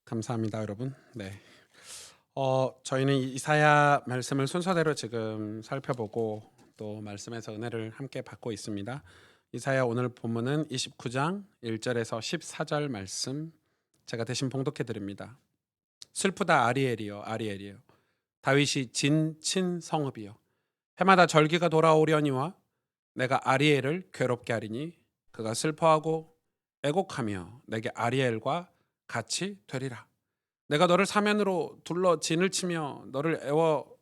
감사합니다, 여러분. 네. 저희는 이사야 말씀을 순서대로 지금 살펴보고 또 말씀에서 은혜를 함께 받고 있습니다. 이사야 오늘 본문은 29장 1절에서 14절 말씀 제가 대신 봉독해 드립니다. 슬프다 아리엘이여 아리엘이여 다윗이 진친 성읍이여 해마다 절기가 돌아오려니와 내가 아리엘을 괴롭게 하리니 그가 슬퍼하고 애곡하며 내게 아리엘과 같이 되리라. 내가 너를 사면으로 둘러 진을 치며 너를 애워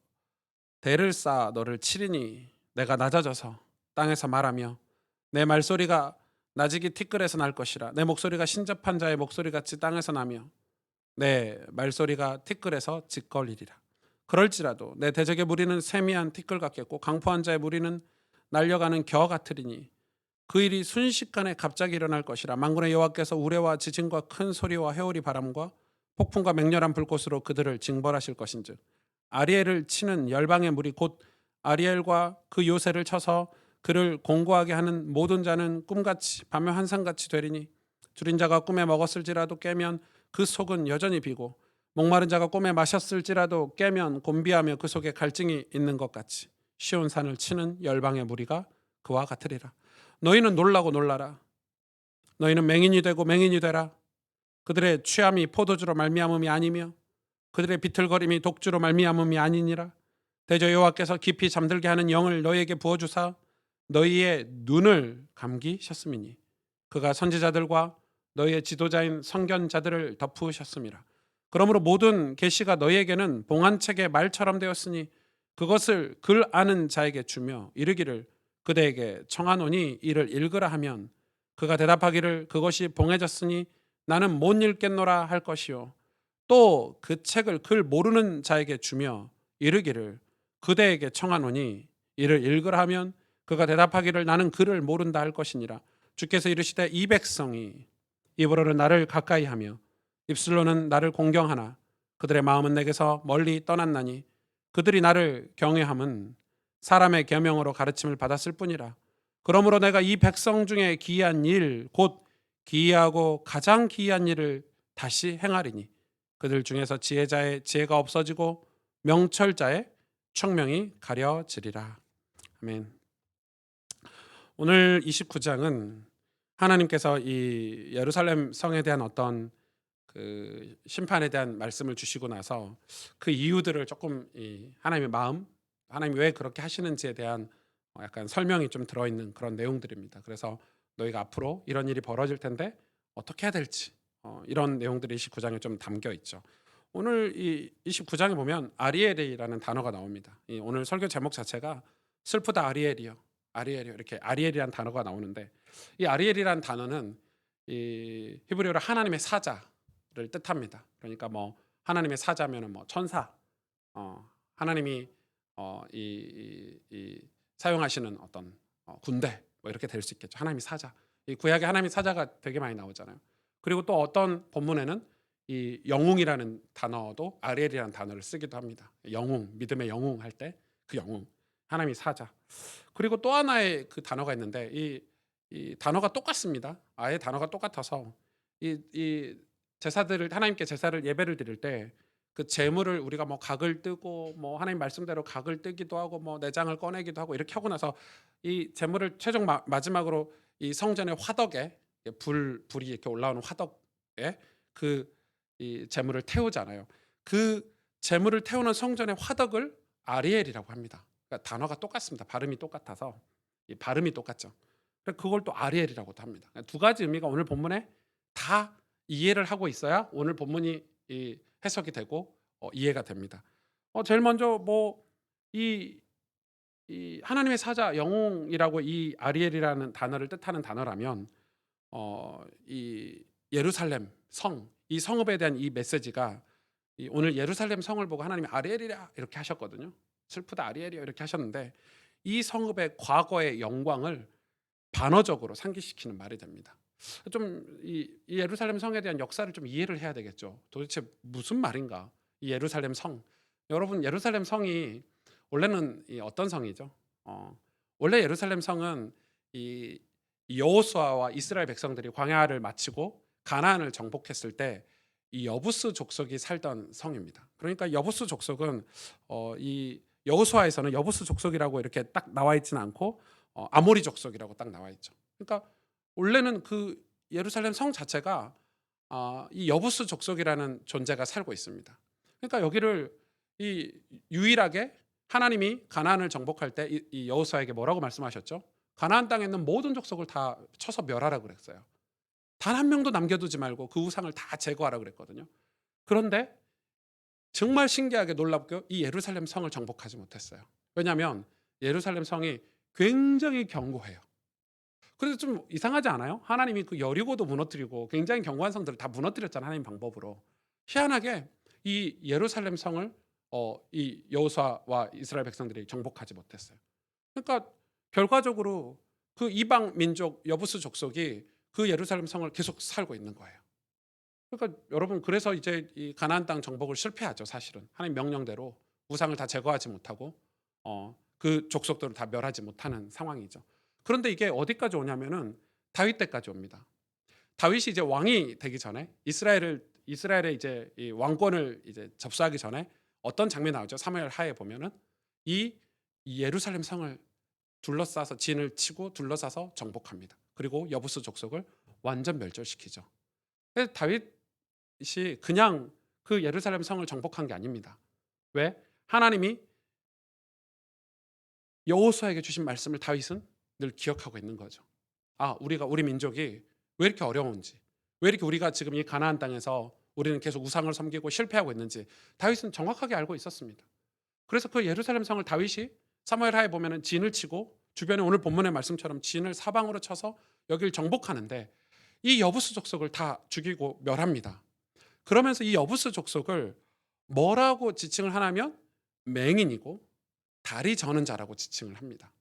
대를 쌓아 너를 치리니 내가 낮아져서 땅에서 말하며 내 말소리가 나지기 티끌에서 날 것이라. 내 목소리가 신접한 자의 목소리같이 땅에서 나며 내 말소리가 티끌에서 짓걸리리라. 그럴지라도 내 대적의 무리는 세미한 티끌 같겠고 강포한 자의 무리는 날려가는 겨 같으리니 그 일이 순식간에 갑자기 일어날 것이라. 만군의 여호와께서 우레와 지진과 큰 소리와 회오리 바람과 폭풍과 맹렬한 불꽃으로 그들을 징벌하실 것인즉 아리엘을 치는 열방의 무리 곧 아리엘과 그 요새를 쳐서 그를 공고하게 하는 모든 자는 꿈같이 밤의 환상같이 되리니 줄인 자가 꿈에 먹었을지라도 깨면 그 속은 여전히 비고 목마른 자가 꿈에 마셨을지라도 깨면 곤비하며 그 속에 갈증이 있는 것 같이 시온 산을 치는 열방의 무리가 그와 같으리라. 너희는 놀라고 놀라라. 너희는 맹인이 되고 맹인이 되라. 그들의 취함이 포도주로 말미암음이 아니며 그들의 비틀거림이 독주로 말미암음이 아니니라. 대저 여호와께서 깊이 잠들게 하는 영을 너희에게 부어주사 너희의 눈을 감기셨음이니 그가 선지자들과 너희의 지도자인 선견자들을 덮으셨음이라. 그러므로 모든 계시가 너희에게는 봉안책의 말처럼 되었으니 그것을 글 아는 자에게 주며 이르기를 그대에게 청하노니 이를 읽으라 하면 그가 대답하기를 그것이 봉해졌으니 나는 못 읽겠노라 할 것이요 또 그 책을 글 모르는 자에게 주며 이르기를 그대에게 청하노니 이를 읽으라 하면 그가 대답하기를 나는 글을 모른다 할 것이니라. 주께서 이르시되 이 백성이 입으로는 나를 가까이하며 입술로는 나를 공경하나 그들의 마음은 내게서 멀리 떠났나니 그들이 나를 경외함은 사람의 계명으로 가르침을 받았을 뿐이라. 그러므로 내가 이 백성 중에 기이한 일 곧 기이하고 가장 기이한 일을 다시 행하리니 그들 중에서 지혜자의 지혜가 없어지고 명철자의 총명이 가려지리라. 아멘. 오늘 29장은 하나님께서 이 예루살렘 성에 대한 어떤 그 심판에 대한 말씀을 주시고 나서 그 이유들을 조금 이 하나님의 마음, 하나님이 왜 그렇게 하시는지에 대한 약간 설명이 좀 들어있는 그런 내용들입니다. 그래서 너희가 앞으로 이런 일이 벌어질 텐데 어떻게 해야 될지 이런 내용들이 29장에 좀 담겨 있죠. 오늘 이 29장에 보면 아리엘이라는 단어가 나옵니다. 이 오늘 설교 제목 자체가 슬프다 아리엘이요. 아리엘이요. 이렇게 아리엘이라는 단어가 나오는데 이 아리엘이라는 단어는 이 히브리어로 하나님의 사자를 뜻합니다. 그러니까 뭐 하나님의 사자면은 뭐 천사, 하나님이 이 사용하시는 어떤 군대 뭐 이렇게 될 수 있겠죠. 하나님의 사자. 이 구약에 하나님의 사자가 되게 많이 나오잖아요. 그리고 또 어떤 본문에는 이 영웅이라는 단어도 아리엘이라는 단어를 쓰기도 합니다. 영웅, 믿음의 영웅 할 때 그 영웅, 하나님의 사자. 그리고 또 하나의 그 단어가 있는데 이 단어가 똑같습니다. 아예 단어가 똑같아서 이 제사들을 하나님께 제사를 예배를 드릴 때 그 제물을 우리가 뭐 각을 뜨고 뭐 하나님 말씀대로 각을 뜨기도 하고 뭐 내장을 꺼내기도 하고 이렇게 하고 나서 이 제물을 최종 마지막으로 이 성전의 화덕에 불이 이렇게 올라오는 화덕에 그 이 제물을 태우잖아요. 그 제물을 태우는 성전의 화덕을 아리엘이라고 합니다. 그러니까 단어가 똑같습니다. 발음이 똑같아서 이 발음이 똑같죠. 그걸 또 아리엘이라고도 합니다. 그러니까 두 가지 의미가 오늘 본문에 다 이해를 하고 있어야 오늘 본문이 이 해석이 되고 이해가 됩니다. 제일 먼저 뭐 이 하나님의 사자 영웅이라고 이 아리엘이라는 단어를 뜻하는 단어라면 이 예루살렘 성, 이 성읍에 대한 이 메시지가 이 오늘 예루살렘 성을 보고 하나님이 아리엘이라 이렇게 하셨거든요. 슬프다 아리엘이여 이렇게 하셨는데 이 성읍의 과거의 영광을 반어적으로 상기시키는 말이 됩니다. 좀 이 예루살렘 성에 대한 역사를 좀 이해를 해야 되겠죠. 도대체 무슨 말인가? 이 예루살렘 성. 여러분 예루살렘 성이 원래는 이 어떤 성이죠? 원래 예루살렘 성은 이 여호수아와 이스라엘 백성들이 광야를 마치고 가나안을 정복했을 때 이 여부스 족속이 살던 성입니다. 그러니까 여부스 족속은 이 여호수아에서는 여부스 족속이라고 이렇게 딱 나와 있지는 않고 아모리 족속이라고 딱 나와 있죠. 그러니까 원래는 그 예루살렘 성 자체가 이 여부스 족속이라는 존재가 살고 있습니다. 그러니까 여기를 이 유일하게 하나님이 가나안을 정복할 때 이 여호수아에게 뭐라고 말씀하셨죠? 가나안 땅에 있는 모든 족속을 다 쳐서 멸하라 그랬어요. 단 한 명도 남겨두지 말고 그 우상을 다 제거하라 그랬거든요. 그런데 정말 신기하게 놀랍게 이 예루살렘 성을 정복하지 못했어요. 왜냐하면 예루살렘 성이 굉장히 견고해요. 그래서 좀 이상하지 않아요? 하나님이 그 여리고도 무너뜨리고 굉장히 견고한 성들을 다 무너뜨렸잖아요. 하나님 방법으로. 희한하게 이 예루살렘 성을 이 여호수아와 이스라엘 백성들이 정복하지 못했어요. 그러니까 결과적으로 그 이방 민족 여부스 족속이 그 예루살렘 성을 계속 살고 있는 거예요. 그러니까 여러분 그래서 이제 이 가나안 땅 정복을 실패하죠. 사실은 하나님 명령대로 우상을 다 제거하지 못하고 그 족속들을 다 멸하지 못하는 상황이죠. 그런데 이게 어디까지 오냐면은 다윗 때까지 옵니다. 다윗이 이제 왕이 되기 전에 이스라엘의 이제 이 왕권을 이제 접수하기 전에 어떤 장면이 나오죠? 사무엘 하에 보면은 이 예루살렘 성을 둘러싸서 진을 치고 둘러싸서 정복합니다. 그리고 여부스 족속을 완전 멸절시키죠. 그래서 다윗이 그냥 그 예루살렘 성을 정복한 게 아닙니다. 왜? 하나님이 여호수아에게 주신 말씀을 다윗은 늘 기억하고 있는 거죠. 우리 민족이 왜 이렇게 어려운지, 왜 이렇게 우리가 지금 이 가나안 땅에서 우리는 계속 우상을 섬기고 실패하고 있는지 다윗은 정확하게 알고 있었습니다. 그래서 그 예루살렘 성을 다윗이 사무엘하에 보면은 진을 치고 주변에 오늘 본문의 말씀처럼 진을 사방으로 쳐서 여기를 정복하는데 이 여부스 족속을 다 죽이고 멸합니다. 그러면서 이 여부스 족속을 뭐라고 지칭을 하냐면 맹인이고 다리 저는 자라고 지칭을 합니다.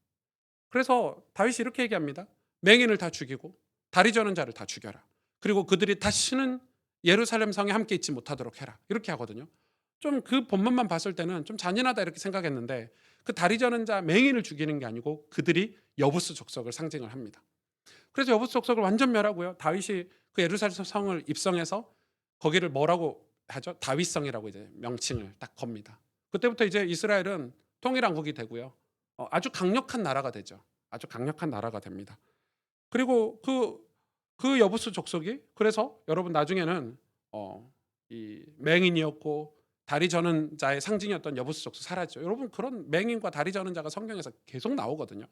그래서 다윗이 이렇게 얘기합니다. 맹인을 다 죽이고 다리 저는 자를 다 죽여라. 그리고 그들이 다시는 예루살렘 성에 함께 있지 못하도록 해라. 이렇게 하거든요. 좀 그 본문만 봤을 때는 좀 잔인하다 이렇게 생각했는데 그 다리 저는 자 맹인을 죽이는 게 아니고 그들이 여부스 족속을 상징을 합니다. 그래서 여부스 족속을 완전 멸하고요. 다윗이 그 예루살렘 성을 입성해서 거기를 뭐라고 하죠? 다윗성이라고 이제 명칭을 딱 겁니다. 그때부터 이제 이스라엘은 통일왕국이 되고요. 아주 강력한 나라가 되죠. 아주 강력한 나라가 됩니다. 그리고 그 여부스 족속이 그래서 여러분 나중에는 이 맹인이었고 다리 저는 자의 상징이었던 여부스 족속 사라지죠. 여러분 그런 맹인과 다리 저는 자가 성경에서 계속 나오거든요.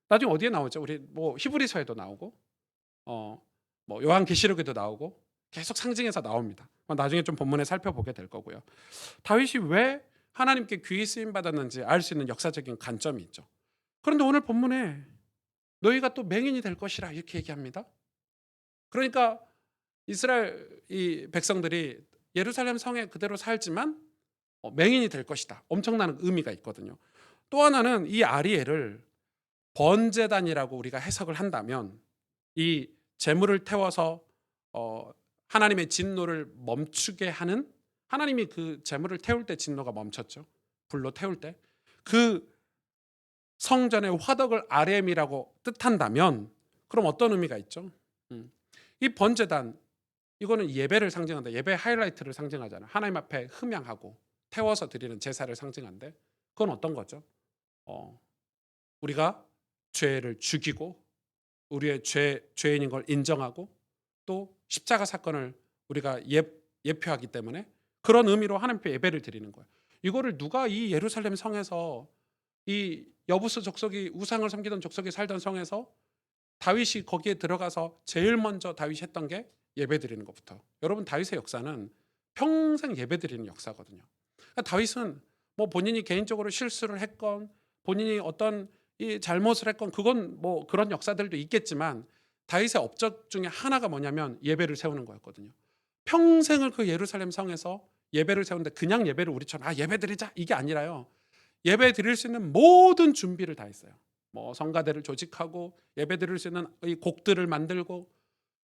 나중에 어디에 나오죠? 우리 뭐 히브리서에도 나오고 뭐 요한계시록에도 나오고 계속 상징해서 나옵니다. 나중에 좀 본문에 살펴보게 될 거고요. 다윗이 왜 하나님께 귀히 쓰임 받았는지 알 수 있는 역사적인 관점이 있죠. 그런데 오늘 본문에 너희가 또 맹인이 될 것이라 이렇게 얘기합니다. 그러니까 이스라엘 이 백성들이 예루살렘 성에 그대로 살지만 맹인이 될 것이다. 엄청난 의미가 있거든요. 또 하나는 이 아리엘을 번제단이라고 우리가 해석을 한다면 이 제물을 태워서 하나님의 진노를 멈추게 하는 하나님이 그 제물을 태울 때 진노가 멈췄죠. 불로 태울 때. 그 성전의 화덕을 아렘이라고 뜻한다면 그럼 어떤 의미가 있죠? 이 번제단 이거는 예배를 상징한다. 예배 하이라이트를 상징하잖아요. 하나님 앞에 흠양하고 태워서 드리는 제사를 상징한데 그건 어떤 거죠? 우리가 죄를 죽이고 우리의 죄인인 걸 인정하고 또 십자가 사건을 우리가 예표하기 때문에 그런 의미로 하나님께 예배를 드리는 거예요. 이거를 누가 이 예루살렘 성에서 이 여부스 족속이 우상을 섬기던 족속이 살던 성에서 다윗이 거기에 들어가서 제일 먼저 다윗이 했던 게 예배 드리는 것부터. 여러분 다윗의 역사는 평생 예배 드리는 역사거든요. 그러니까 다윗은 뭐 본인이 개인적으로 실수를 했건 본인이 어떤 이 잘못을 했건 그건 뭐 그런 역사들도 있겠지만 다윗의 업적 중에 하나가 뭐냐면 예배를 세우는 거였거든요. 평생을 그 예루살렘 성에서 예배를 세우는데 그냥 예배를 우리처럼 예배 드리자 이게 아니라요. 예배 드릴 수 있는 모든 준비를 다 했어요. 뭐 성가대를 조직하고 예배 드릴 수 있는 이 곡들을 만들고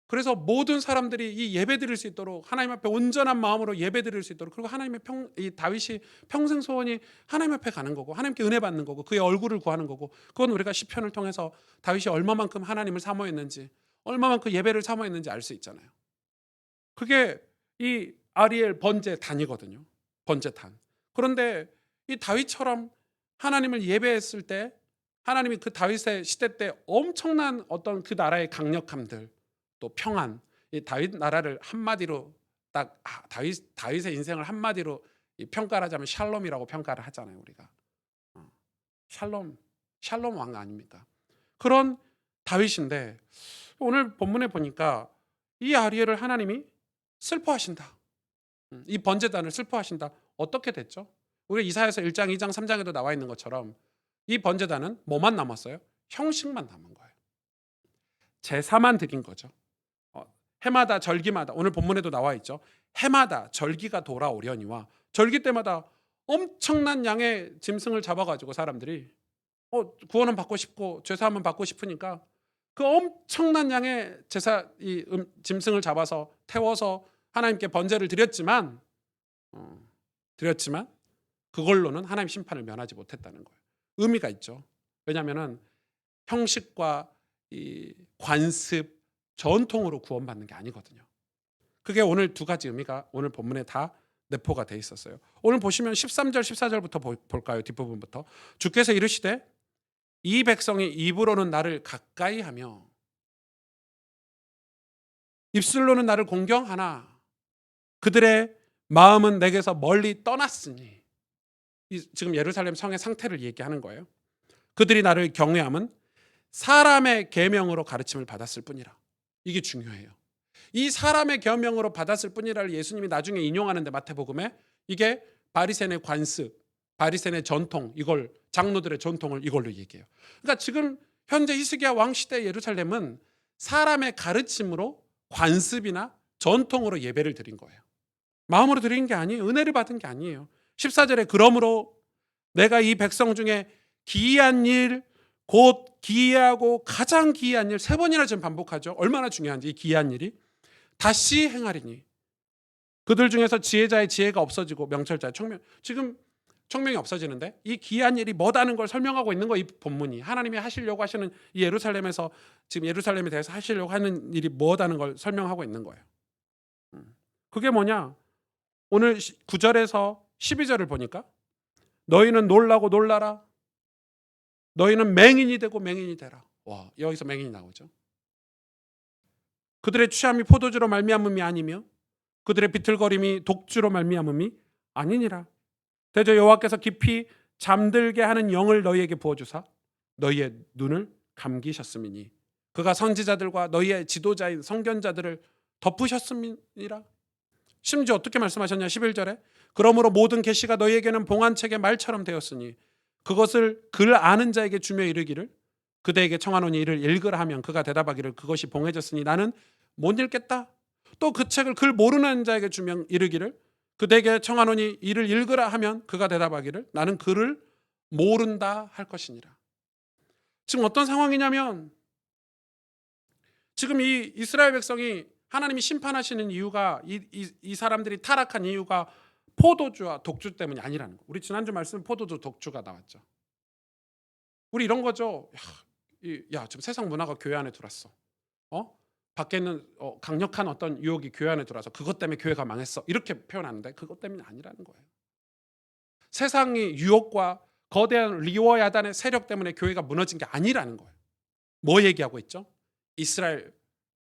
그래서 모든 사람들이 이 예배 드릴 수 있도록 하나님 앞에 온전한 마음으로 예배 드릴 수 있도록 그리고 이 다윗이 평생 소원이 하나님 앞에 가는 거고 하나님께 은혜 받는 거고 그의 얼굴을 구하는 거고 그건 우리가 시편을 통해서 다윗이 얼마만큼 하나님을 사모했는지 얼마만큼 예배를 사모했는지 알 수 있잖아요. 그게 이 아리엘 번제단이거든요. 번제단. 그런데 이 다윗처럼 하나님을 예배했을 때 하나님이 그 다윗의 시대 때 엄청난 어떤 그 나라의 강력함들, 또 평안, 이 다윗 나라를 한마디로 딱 다윗의 인생을 한마디로 평가를 하자면 샬롬이라고 평가를 하잖아요, 우리가. 샬롬, 샬롬 왕 아닙니까? 그런 다윗인데 오늘 본문에 보니까 이 아리엘을 하나님이 슬퍼하신다. 이 번제단을 슬퍼하신다. 어떻게 됐죠? 우리 이사야서 1장, 2장, 3장에도 나와 있는 것처럼 이 번제단은 뭐만 남았어요? 형식만 남은 거예요. 제사만 드린 거죠. 해마다 절기마다 오늘 본문에도 나와 있죠. 해마다 절기가 돌아오려니와 절기 때마다 엄청난 양의 짐승을 잡아가지고 사람들이 구원은 받고 싶고 죄사함은 받고 싶으니까 그 엄청난 양의 제사 짐승을 잡아서 태워서 하나님께 번제를 드렸지만 그걸로는 하나님 심판을 면하지 못했다는 거예요. 의미가 있죠. 왜냐하면 형식과 이 관습, 전통으로 구원받는 게 아니거든요. 그게 오늘 두 가지 의미가 오늘 본문에 다 내포가 돼 있었어요. 오늘 보시면 13절, 14절부터 볼까요? 뒷부분부터. 주께서 이르시되 이 백성이 입으로는 나를 가까이 하며 입술로는 나를 공경하나 그들의 마음은 내게서 멀리 떠났으니. 지금 예루살렘 성의 상태를 얘기하는 거예요. 그들이 나를 경외함은 사람의 계명으로 가르침을 받았을 뿐이라. 이게 중요해요. 이 사람의 계명으로 받았을 뿐이라를 예수님이 나중에 인용하는데 마태복음에 이게 바리새인의 관습, 바리새인의 전통, 이걸 장로들의 전통을 이걸로 얘기해요. 그러니까 지금 현재 히스기야 왕 시대 예루살렘은 사람의 가르침으로 관습이나 전통으로 예배를 드린 거예요. 마음으로 드린 게 아니에요. 은혜를 받은 게 아니에요. 14절에 그러므로 내가 이 백성 중에 기이한 일, 곧 기이하고 가장 기이한 일, 3번이나 지금 반복하죠. 얼마나 중요한지 이 기이한 일이 다시 행하리니 그들 중에서 지혜자의 지혜가 없어지고 명철자의 청명, 지금 청명이 없어지는데 이 기이한 일이 뭐다는 걸 설명하고 있는 거예요. 이 본문이 하나님이 하시려고 하시는 이 예루살렘에서 지금 예루살렘에 대해서 하시려고 하는 일이 뭐다는 걸 설명하고 있는 거예요. 그게 뭐냐? 오늘 9절에서 12절을 보니까 너희는 놀라고 놀라라. 너희는 맹인이 되고 맹인이 되라. 와, 여기서 맹인이 나오죠. 그들의 취함이 포도주로 말미암음이 아니며 그들의 비틀거림이 독주로 말미암음이 아니니라. 대저 여호와께서 깊이 잠들게 하는 영을 너희에게 부어주사 너희의 눈을 감기셨음이니 그가 선지자들과 너희의 지도자인 선견자들을 덮으셨음이니라. 심지어 어떻게 말씀하셨냐? 11절에 그러므로 모든 계시가 너희에게는 봉안책의 말처럼 되었으니 그것을 글 아는 자에게 주며 이르기를 그대에게 청하노니 이를 읽으라 하면 그가 대답하기를 그것이 봉해졌으니 나는 못 읽겠다. 또 그 책을 글 모르는 자에게 주며 이르기를 그대에게 청하노니 이를 읽으라 하면 그가 대답하기를 나는 글을 모른다 할 것이니라. 지금 어떤 상황이냐면 지금 이 이스라엘 백성이 하나님이 심판하시는 이유가 이 사람들이 타락한 이유가 포도주와 독주 때문이 아니라는 거. 우리 지난주 말씀 포도주 독주가 나왔죠. 우리 이런 거죠. 지금 세상 문화가 교회 안에 들어왔어. 밖에는 강력한 어떤 유혹이 교회 안에 들어와서 그것 때문에 교회가 망했어. 이렇게 표현하는데 그것 때문이 아니라는 거예요. 세상의 유혹과 거대한 리워 야단의 세력 때문에 교회가 무너진 게 아니라는 거예요. 뭐 얘기하고 있죠? 이스라엘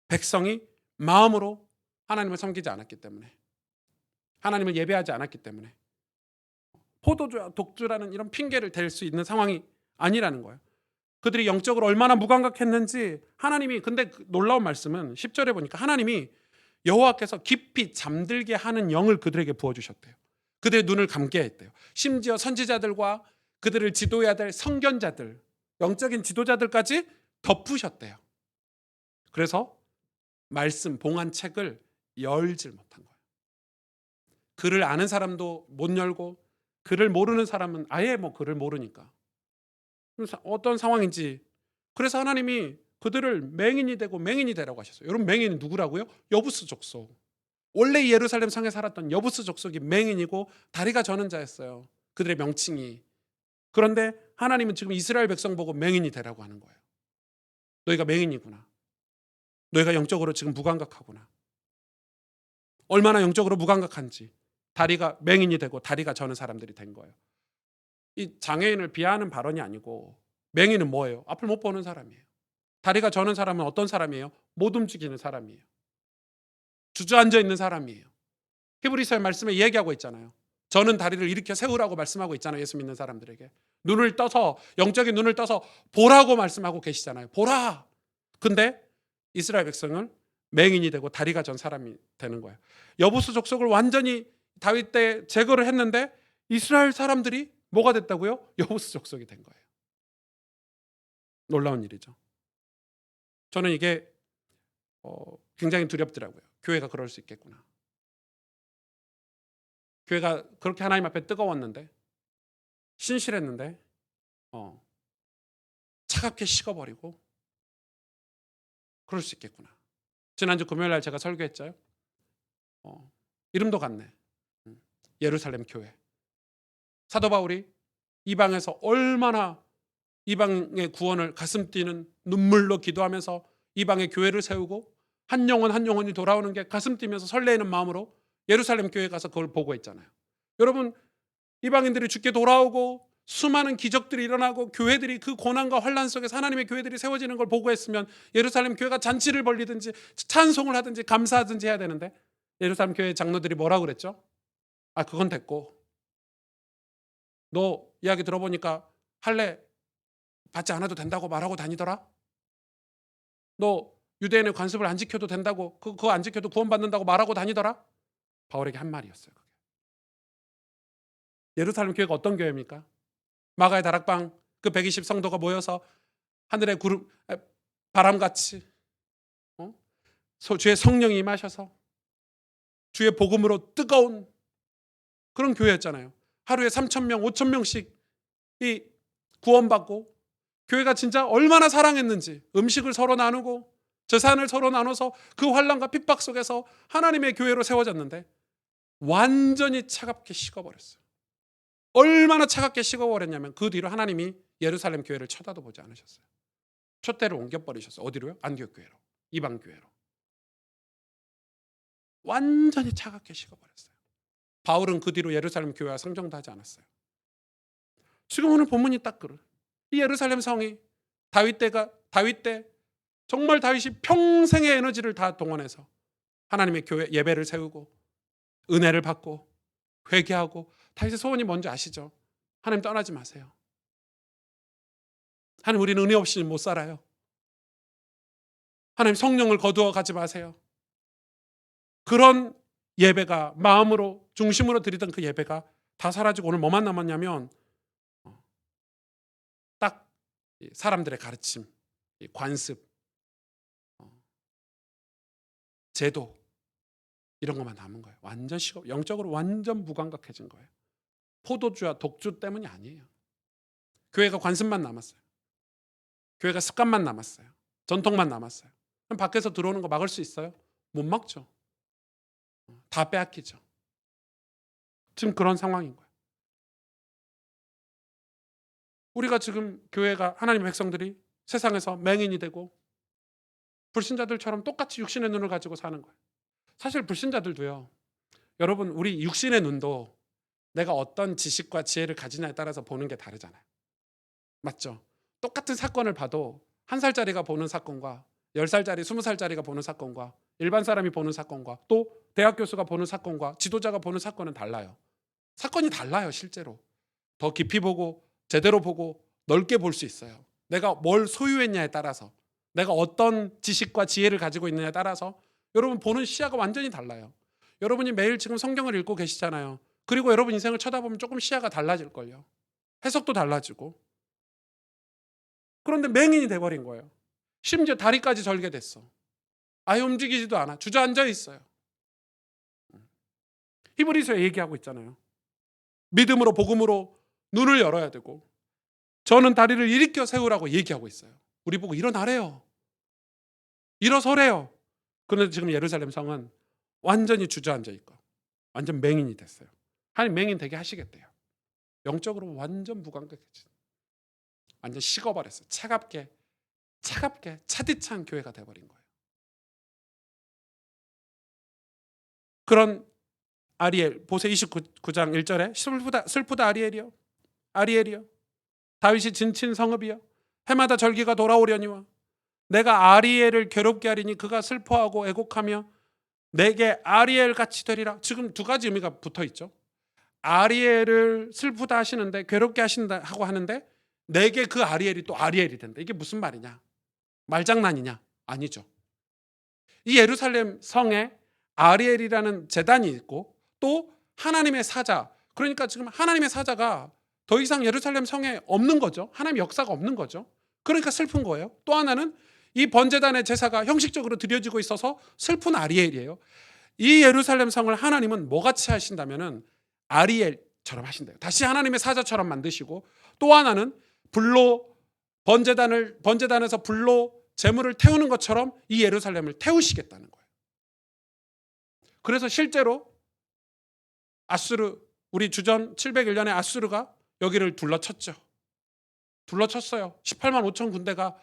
백성이 마음으로 하나님을 섬기지 않았기 때문에, 하나님을 예배하지 않았기 때문에 포도주와 독주라는 이런 핑계를 댈 수 있는 상황이 아니라는 거예요. 그들이 영적으로 얼마나 무감각했는지 하나님이, 근데 놀라운 말씀은 10절에 보니까 하나님이 여호와께서 깊이 잠들게 하는 영을 그들에게 부어주셨대요. 그들의 눈을 감게 했대요. 심지어 선지자들과 그들을 지도해야 될 선견자들, 영적인 지도자들까지 덮으셨대요. 그래서 말씀 봉안책을 열질 못한 거예요. 글을 아는 사람도 못 열고 글을 모르는 사람은 아예 글을 모르니까 어떤 상황인지. 그래서 하나님이 그들을 맹인이 되고 맹인이 되라고 하셨어요. 여러분, 맹인이 누구라고요? 여부스 족속. 원래 예루살렘 성에 살았던 여부스 족속이 맹인이고 다리가 저는 자였어요. 그들의 명칭이. 그런데 하나님은 지금 이스라엘 백성 보고 맹인이 되라고 하는 거예요. 너희가 맹인이구나. 너희가 영적으로 지금 무감각하구나. 얼마나 영적으로 무감각한지 다리가 맹인이 되고 다리가 저는 사람들이 된 거예요. 이 장애인을 비하하는 발언이 아니고 맹인은 뭐예요? 앞을 못 보는 사람이에요. 다리가 저는 사람은 어떤 사람이에요? 못 움직이는 사람이에요. 주저앉아 있는 사람이에요. 히브리서의 말씀에 이야기하고 있잖아요. 저는 다리를 일으켜 세우라고 말씀하고 있잖아요. 예수 믿는 사람들에게. 눈을 떠서 영적인 눈을 떠서 보라고 말씀하고 계시잖아요. 보라. 근데 이스라엘 백성은 맹인이 되고 다리가 전 사람이 되는 거예요. 여부수 족속을 완전히 다윗 때 제거를 했는데 이스라엘 사람들이 뭐가 됐다고요? 여부수 족속이 된 거예요. 놀라운 일이죠. 저는 이게 굉장히 두렵더라고요. 교회가 그럴 수 있겠구나. 교회가 그렇게 하나님 앞에 뜨거웠는데 신실했는데 차갑게 식어버리고 그럴 수 있겠구나. 지난주 금요일 날 제가 설교했죠. 이름도 같네. 예루살렘 교회. 사도 바울이 이방에서 얼마나 이방의 구원을 가슴 뛰는 눈물로 기도하면서 이방의 교회를 세우고 한 영혼 한 영혼이 돌아오는 게 가슴 뛰면서 설레이는 마음으로 예루살렘 교회에 가서 그걸 보고 있잖아요. 여러분, 이방인들이 죽게 돌아오고 수많은 기적들이 일어나고 교회들이 그 고난과 환난 속에서 하나님의 교회들이 세워지는 걸 보고 했으면 예루살렘 교회가 잔치를 벌리든지 찬송을 하든지 감사하든지 해야 되는데 예루살렘 교회 장로들이 뭐라고 그랬죠? 아, 그건 됐고 너 이야기 들어보니까 할례 받지 않아도 된다고 말하고 다니더라? 너 유대인의 관습을 안 지켜도 된다고 그거 안 지켜도 구원받는다고 말하고 다니더라? 바울에게 한 말이었어요. 그게. 예루살렘 교회가 어떤 교회입니까? 마가의 다락방 그 120 성도가 모여서 하늘의 구름 바람같이 주의 성령이 임하셔서 주의 복음으로 뜨거운 그런 교회였잖아요. 하루에 3,000명, 5,000명씩 이 구원받고 교회가 진짜 얼마나 사랑했는지 음식을 서로 나누고 재산을 서로 나눠서 그 환난과 핍박 속에서 하나님의 교회로 세워졌는데 완전히 차갑게 식어버렸어요. 얼마나 차갑게 식어버렸냐면 그 뒤로 하나님이 예루살렘 교회를 쳐다도 보지 않으셨어요. 촛대를 옮겨버리셨어요. 어디로요? 안디옥 교회로. 이방 교회로. 완전히 차갑게 식어버렸어요. 바울은 그 뒤로 예루살렘 교회와 상종도 하지 않았어요. 지금 오늘 본문이 딱 그래. 이 예루살렘 성이 다윗 때 정말 다윗이 평생의 에너지를 다 동원해서 하나님의 교회 예배를 세우고 은혜를 받고 회개하고 다윗의 소원이 뭔지 아시죠? 하나님 떠나지 마세요. 하나님 우리는 은혜 없이는 못 살아요. 하나님 성령을 거두어 가지 마세요. 그런 예배가 마음으로 중심으로 드리던 그 예배가 다 사라지고 오늘 뭐만 남았냐면 딱 사람들의 가르침, 관습, 제도 이런 것만 남은 거예요. 완전 영적으로 완전 무감각해진 거예요. 포도주와 독주 때문이 아니에요. 교회가 관습만 남았어요. 교회가 습관만 남았어요. 전통만 남았어요. 그럼 밖에서 들어오는 거 막을 수 있어요? 못 막죠. 다 빼앗기죠. 지금 그런 상황인 거예요. 우리가 지금 교회가 하나님의 백성들이 세상에서 맹인이 되고 불신자들처럼 똑같이 육신의 눈을 가지고 사는 거예요. 사실 불신자들도요. 여러분 우리 육신의 눈도 내가 어떤 지식과 지혜를 가지냐에 따라서 보는 게 다르잖아요. 맞죠? 똑같은 사건을 봐도 1살짜리가 보는 사건과 10살짜리, 20살짜리가 보는 사건과 일반 사람이 보는 사건과 또 대학 교수가 보는 사건과 지도자가 보는 사건은 달라요. 사건이 달라요, 실제로. 더 깊이 보고 제대로 보고 넓게 볼 수 있어요. 내가 뭘 소유했냐에 따라서 내가 어떤 지식과 지혜를 가지고 있느냐에 따라서 여러분 보는 시야가 완전히 달라요. 여러분이 매일 지금 성경을 읽고 계시잖아요. 그리고 여러분 인생을 쳐다보면 조금 시야가 달라질걸요. 해석도 달라지고. 그런데 맹인이 돼버린 거예요. 심지어 다리까지 절개됐어. 아예 움직이지도 않아. 주저앉아 있어요. 히브리서에 얘기하고 있잖아요. 믿음으로 복음으로 눈을 열어야 되고 저는 다리를 일으켜 세우라고 얘기하고 있어요. 우리 보고 일어나래요. 일어서래요. 그런데 지금 예루살렘 성은 완전히 주저앉아 있고 완전 맹인이 됐어요. 하나님 맹인 되게 하시겠대요. 영적으로 완전 무감각해진 완전 식어버렸어요. 차갑게 차디찬 교회가 돼버린 거예요. 그런 아리엘, 보세 29장 1절에 슬프다 아리엘이여 다윗이 진친 성읍이여 해마다 절기가 돌아오려니와 내가 아리엘을 괴롭게 하리니 그가 슬퍼하고 애곡하며 내게 아리엘 같이 되리라. 지금 두 가지 의미가 붙어 있죠. 아리엘을 슬프다 하시는데 괴롭게 하신다 하고 하는데 내게 그 아리엘이 또 아리엘이 된다. 이게 무슨 말이냐? 말장난이냐? 아니죠. 이 예루살렘 성에 아리엘이라는 제단이 있고 또 하나님의 사자, 그러니까 지금 하나님의 사자가 더 이상 예루살렘 성에 없는 거죠. 하나님의 역사가 없는 거죠. 그러니까 슬픈 거예요. 또 하나는 이 번제단의 제사가 형식적으로 드려지고 있어서 슬픈 아리엘이에요. 이 예루살렘 성을 하나님은 뭐같이 하신다면은 아리엘처럼 하신대요. 다시 하나님의 사자처럼 만드시고 또 하나는 불로 번제단에서 불로 제물을 태우는 것처럼 이 예루살렘을 태우시겠다는 거예요. 그래서 실제로 아수르, 우리 주전 701년에 아수르가 여기를 둘러쳤죠. 둘러쳤어요. 18만 5천 군대가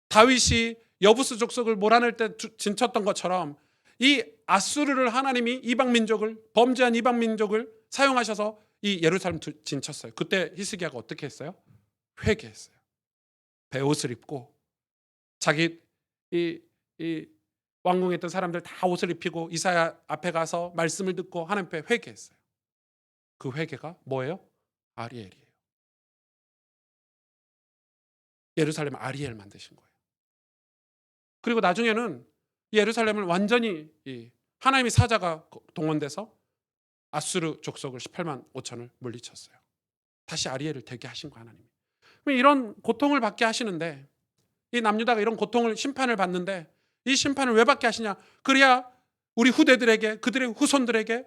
다윗이 여부스 족속을 몰아낼 때 진쳤던 것처럼 이 아수르를 하나님이 이방 민족을, 범죄한 이방 민족을 사용하셔서 이 예루살렘 진쳤어요. 그때 히스기야가 어떻게 했어요? 회개했어요. 베옷을 입고 자기 이 왕궁에 있던 사람들 다 옷을 입히고 이사야 앞에 가서 말씀을 듣고 하나님 앞에 회개했어요. 그 회개가 뭐예요? 아리엘이에요. 예루살렘 아리엘 만드신 거예요. 그리고 나중에는 예루살렘을 완전히 하나님의 사자가 동원돼서 아수르 족속을 18만 5천을 물리쳤어요. 다시 아리엘을 되게 하신 거 하나님이. 이런 고통을 받게 하시는데 이 남유다가 이런 고통을 심판을 받는데 이 심판을 왜 받게 하시냐? 그래야 우리 후대들에게 그들의 후손들에게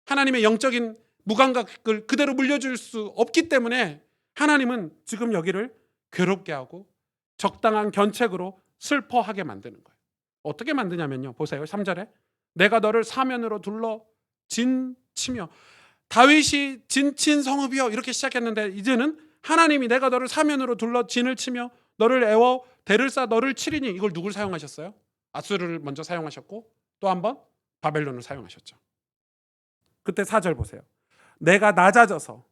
하나님의 영적인 무감각을 그대로 물려줄 수 없기 때문에 하나님은 지금 여기를 괴롭게 하고 적당한 견책으로 슬퍼하게 만드는 거예요. 어떻게 만드냐면요. 보세요. 3절에 내가 너를 사면으로 둘러 진치며 다윗이 진친 성읍이여 이렇게 시작했는데 이제는 하나님이 내가 너를 사면으로 둘러 진을 치며 너를 애워 대를 쌓아 너를 치리니 이걸 누굴 사용하셨어요? 아수르를 먼저 사용하셨고 또 한 번 바벨론을 사용하셨죠. 그때 4절 보세요. 내가 낮아져서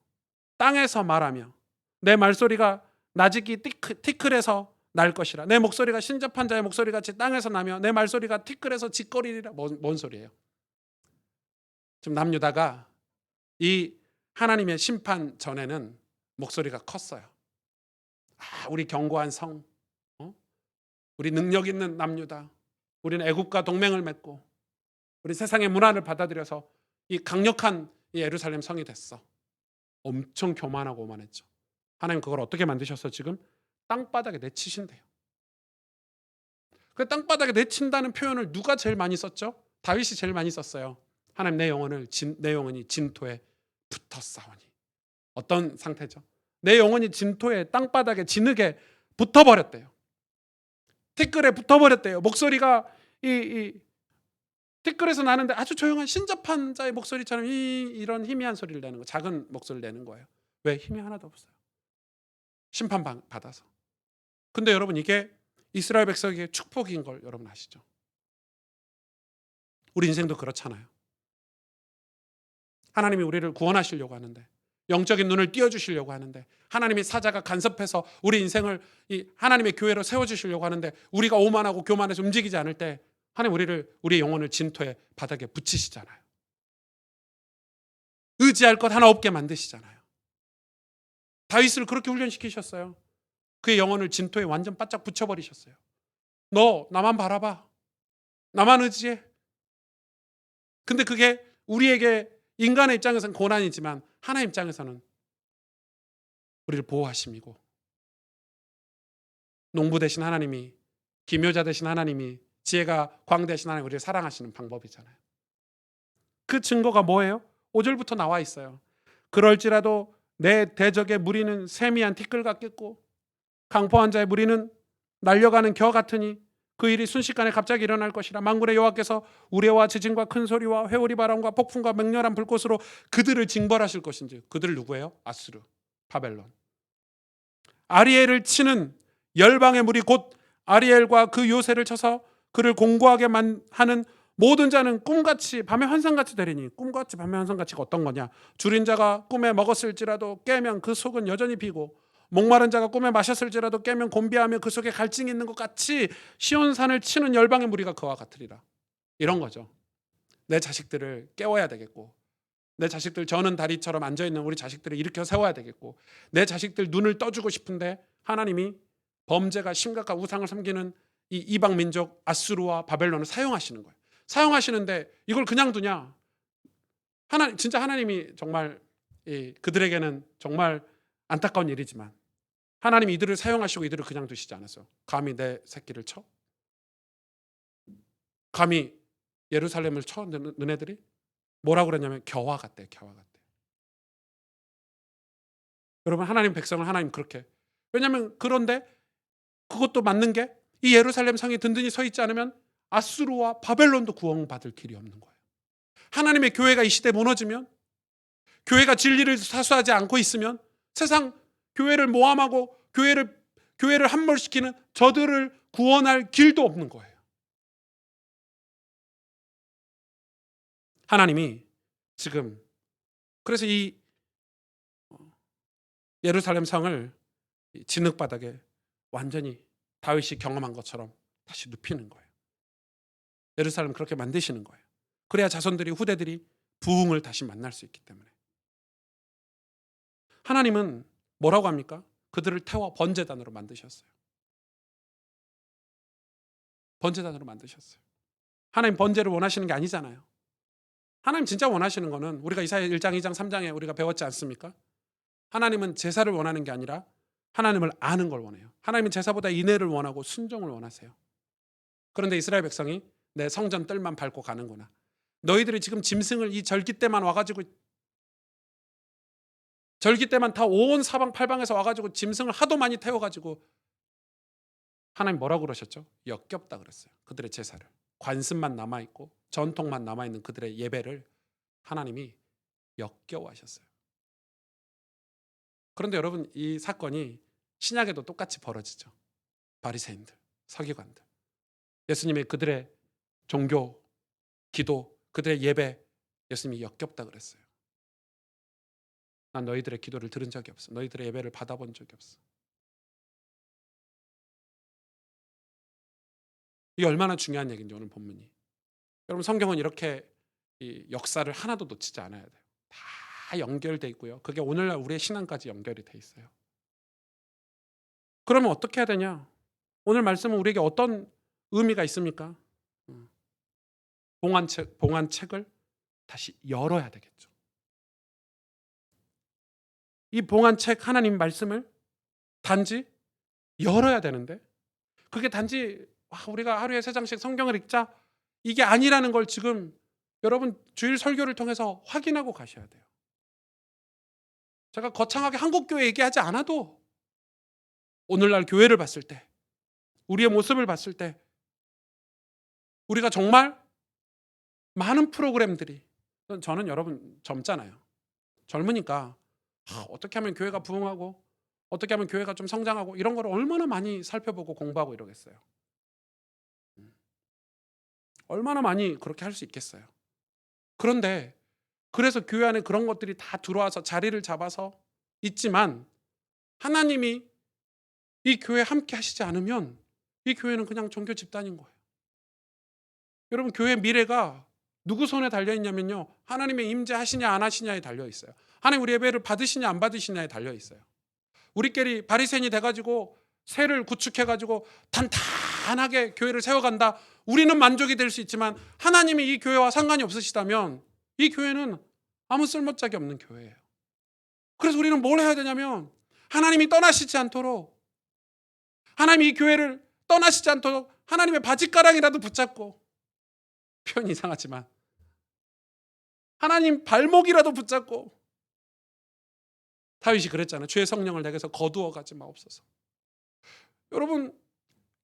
땅에서 말하며 내 말소리가 나직이 티끌에서 날 것이라. 내 목소리가 신접한 자의 목소리같이 땅에서 나며 내 말소리가 티끌에서 짓거리리라. 뭔 소리예요? 지금 남유다가 이 하나님의 심판 전에는 목소리가 컸어요. 우리 견고한 성, 우리 능력 있는 남유다. 우리는 애국과 동맹을 맺고 우리 세상의 문화를 받아들여서 이 강력한 이 예루살렘 성이 됐어. 엄청 교만하고 오만했죠. 하나님 그걸 어떻게 만드셨어? 지금 땅바닥에 내치신대요. 그 땅바닥에 내친다는 표현을 누가 제일 많이 썼죠? 다윗이 제일 많이 썼어요. 하나님 내 영혼이 진토에 붙어 싸우니. 어떤 상태죠? 내 영혼이 진토에 땅바닥에 진흙에 붙어버렸대요. 티끌에 붙어버렸대요. 목소리가 이 티끌에서 나는데 아주 조용한 신접한 자의 목소리처럼 이런 희미한 소리를 내는 거, 작은 목소리를 내는 거예요. 왜? 힘이 하나도 없어요. 심판 받아서. 근데 여러분 이게 이스라엘 백성에게 축복인 걸 여러분 아시죠? 우리 인생도 그렇잖아요. 하나님이 우리를 구원하시려고 하는데 영적인 눈을 띄워주시려고 하는데 하나님의 사자가 간섭해서 우리 인생을 이 하나님의 교회로 세워주시려고 하는데 우리가 오만하고 교만해서 움직이지 않을 때 하나님 우리의 영혼을 진토에 바닥에 붙이시잖아요. 의지할 것 하나 없게 만드시잖아요. 다윗을 그렇게 훈련시키셨어요. 그의 영혼을 진토에 완전 바짝 붙여버리셨어요. 너 나만 바라봐. 나만 의지해. 근데 그게 우리에게 인간의 입장에서는 고난이지만 하나님 입장에서는 우리를 보호하심이고 농부 되신 하나님이 기묘자 되신 하나님이 지혜가 광대하신 하나님 우리를 사랑하시는 방법이잖아요. 그 증거가 뭐예요? 5절부터 나와 있어요. 그럴지라도 내 대적의 무리는 세미한 티끌 같겠고 강포한 자의 무리는 날려가는 겨 같으니 그 일이 순식간에 갑자기 일어날 것이라. 만군의 여호와께서 우레와 지진과 큰 소리와 회오리 바람과 폭풍과 맹렬한 불꽃으로 그들을 징벌하실 것인지. 그들 누구예요? 아수르, 바벨론. 아리엘을 치는 열방의 무리 곧 아리엘과 그 요새를 쳐서 그를 공고하게 하는 모든 자는 꿈같이 밤의 환상같이 되리니. 꿈같이 밤의 환상같이가 어떤 거냐? 줄인 자가 꿈에 먹었을지라도 깨면 그 속은 여전히 비고, 목마른 자가 꿈에 마셨을지라도 깨면 곤비하며 그 속에 갈증이 있는 것 같이 시온산을 치는 열방의 무리가 그와 같으리라. 이런 거죠. 내 자식들을 깨워야 되겠고, 내 자식들 저는 다리처럼 앉아있는 우리 자식들을 일으켜 세워야 되겠고, 내 자식들 눈을 떠주고 싶은데 하나님이 범죄가 심각한 우상을 섬기는 이 이방 민족 아수르와 바벨론을 사용하시는 거예요. 사용하시는데 이걸 그냥 두냐? 진짜 하나님이 정말 그들에게는 정말 안타까운 일이지만 하나님이 이들을 사용하시고 이들을 그냥 두시지 않았어요. 감히 내 새끼를 쳐? 감히 예루살렘을 쳐? 너네들이? 뭐라고 그랬냐면 겨와 같대, 겨와 같대. 여러분, 하나님 백성을 하나님 그렇게. 왜냐하면 그런데 그것도 맞는 게 이 예루살렘 성이 든든히 서 있지 않으면 아수르와 바벨론도 구원받을 길이 없는 거예요. 하나님의 교회가 이 시대에 무너지면, 교회가 진리를 사수하지 않고 있으면 세상 교회를 모함하고 교회를 함몰시키는 저들을 구원할 길도 없는 거예요. 하나님이 지금 그래서 이 예루살렘 성을 진흙바닥에 완전히 다윗이 경험한 것처럼 다시 눕히는 거예요. 예루살렘 그렇게 만드시는 거예요. 그래야 자손들이 후대들이 부흥을 다시 만날 수 있기 때문에. 하나님은 뭐라고 합니까? 그들을 태워 번제단으로 만드셨어요. 번제단으로 만드셨어요. 하나님 번제를 원하시는 게 아니잖아요. 하나님 진짜 원하시는 거는 우리가 이사야 1장, 2장, 3장에 우리가 배웠지 않습니까? 하나님은 제사를 원하는 게 아니라 하나님을 아는 걸 원해요. 하나님은 제사보다 인애를 원하고 순종을 원하세요. 그런데 이스라엘 백성이 내 성전 뜰만 밟고 가는구나. 너희들이 지금 짐승을 이 절기 때만 와가지고, 절기 때만 다 온 사방팔방에서 와가지고 짐승을 하도 많이 태워가지고, 하나님 뭐라고 그러셨죠? 역겹다 그랬어요. 그들의 제사를. 관습만 남아있고 전통만 남아있는 그들의 예배를 하나님이 역겨워하셨어요. 그런데 여러분, 이 사건이 신약에도 똑같이 벌어지죠. 바리새인들, 서기관들, 예수님의 그들의 종교, 기도, 그들의 예배, 예수님이 역겹다 그랬어요. 난 너희들의 기도를 들은 적이 없어. 너희들의 예배를 받아본 적이 없어. 이게 얼마나 중요한 얘기인지 오늘 본문이. 여러분, 성경은 이렇게 이 역사를 하나도 놓치지 않아야 돼요. 다 연결돼 있고요. 그게 오늘날 우리의 신앙까지 연결이 돼 있어요. 그러면 어떻게 해야 되냐? 오늘 말씀은 우리에게 어떤 의미가 있습니까? 봉안책을 다시 열어야 되겠죠. 이 봉안책 하나님 말씀을 단지 열어야 되는데, 그게 단지 우리가 하루에 3장씩 성경을 읽자, 이게 아니라는 걸 지금 여러분 주일 설교를 통해서 확인하고 가셔야 돼요. 제가 거창하게 한국교회 얘기하지 않아도 오늘날 교회를 봤을 때, 우리의 모습을 봤을 때, 우리가 정말 많은 프로그램들이, 저는 여러분 젊잖아요. 젊으니까 어떻게 하면 교회가 부흥하고 어떻게 하면 교회가 좀 성장하고 이런 걸 얼마나 많이 살펴보고 공부하고 이러겠어요. 얼마나 많이 그렇게 할 수 있겠어요. 그런데 그래서 교회 안에 그런 것들이 다 들어와서 자리를 잡아서 있지만, 하나님이 이 교회에 함께 하시지 않으면 이 교회는 그냥 종교 집단인 거예요. 여러분, 교회의 미래가 누구 손에 달려있냐면요, 하나님의 임재하시냐 안 하시냐에 달려있어요. 하나님 우리 예배를 받으시냐 안 받으시냐에 달려있어요. 우리끼리 바리새인이 돼가지고 새를 구축해가지고 단단하게 교회를 세워간다, 우리는 만족이 될 수 있지만 하나님이 이 교회와 상관이 없으시다면 이 교회는 아무 쓸모짝이 없는 교회예요. 그래서 우리는 뭘 해야 되냐면, 하나님이 떠나시지 않도록, 하나님이 이 교회를 떠나시지 않도록 하나님의 바짓가랑이라도 붙잡고, 표현이 이상하지만 하나님 발목이라도 붙잡고, 다윗이 그랬잖아요. 주의 성령을 내게서 거두어 가지 마옵소서. 여러분,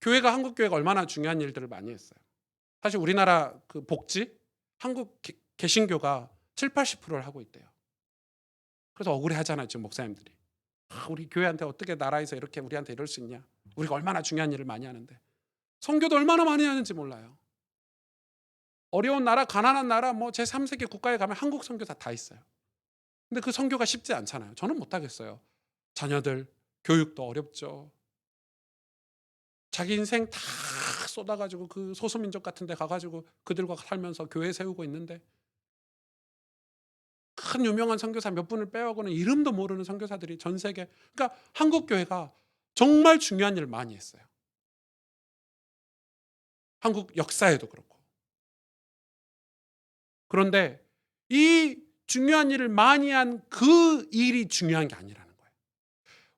교회가, 한국 교회가 얼마나 중요한 일들을 많이 했어요. 사실 우리나라 그 복지, 한국 개신교가 70~80%를 하고 있대요. 그래서 억울해하잖아요, 지금 목사님들이. 우리 교회한테 어떻게 나라에서 이렇게 우리한테 이럴 수 있냐. 우리가 얼마나 중요한 일을 많이 하는데. 선교도 얼마나 많이 하는지 몰라요. 어려운 나라, 가난한 나라, 뭐 제3세계 국가에 가면 한국 선교사 다 있어요. 근데 그 선교가 쉽지 않잖아요. 저는 못하겠어요. 자녀들 교육도 어렵죠. 자기 인생 다 쏟아가지고 그 소수민족 같은 데 가가지고 그들과 살면서 교회 세우고 있는데, 큰 유명한 선교사 몇 분을 빼고는 이름도 모르는 선교사들이 전 세계, 그러니까 한국 교회가 정말 중요한 일을 많이 했어요. 한국 역사에도 그렇고. 그런데 이 중요한 일을 많이 한 그 일이 중요한 게 아니라는 거예요.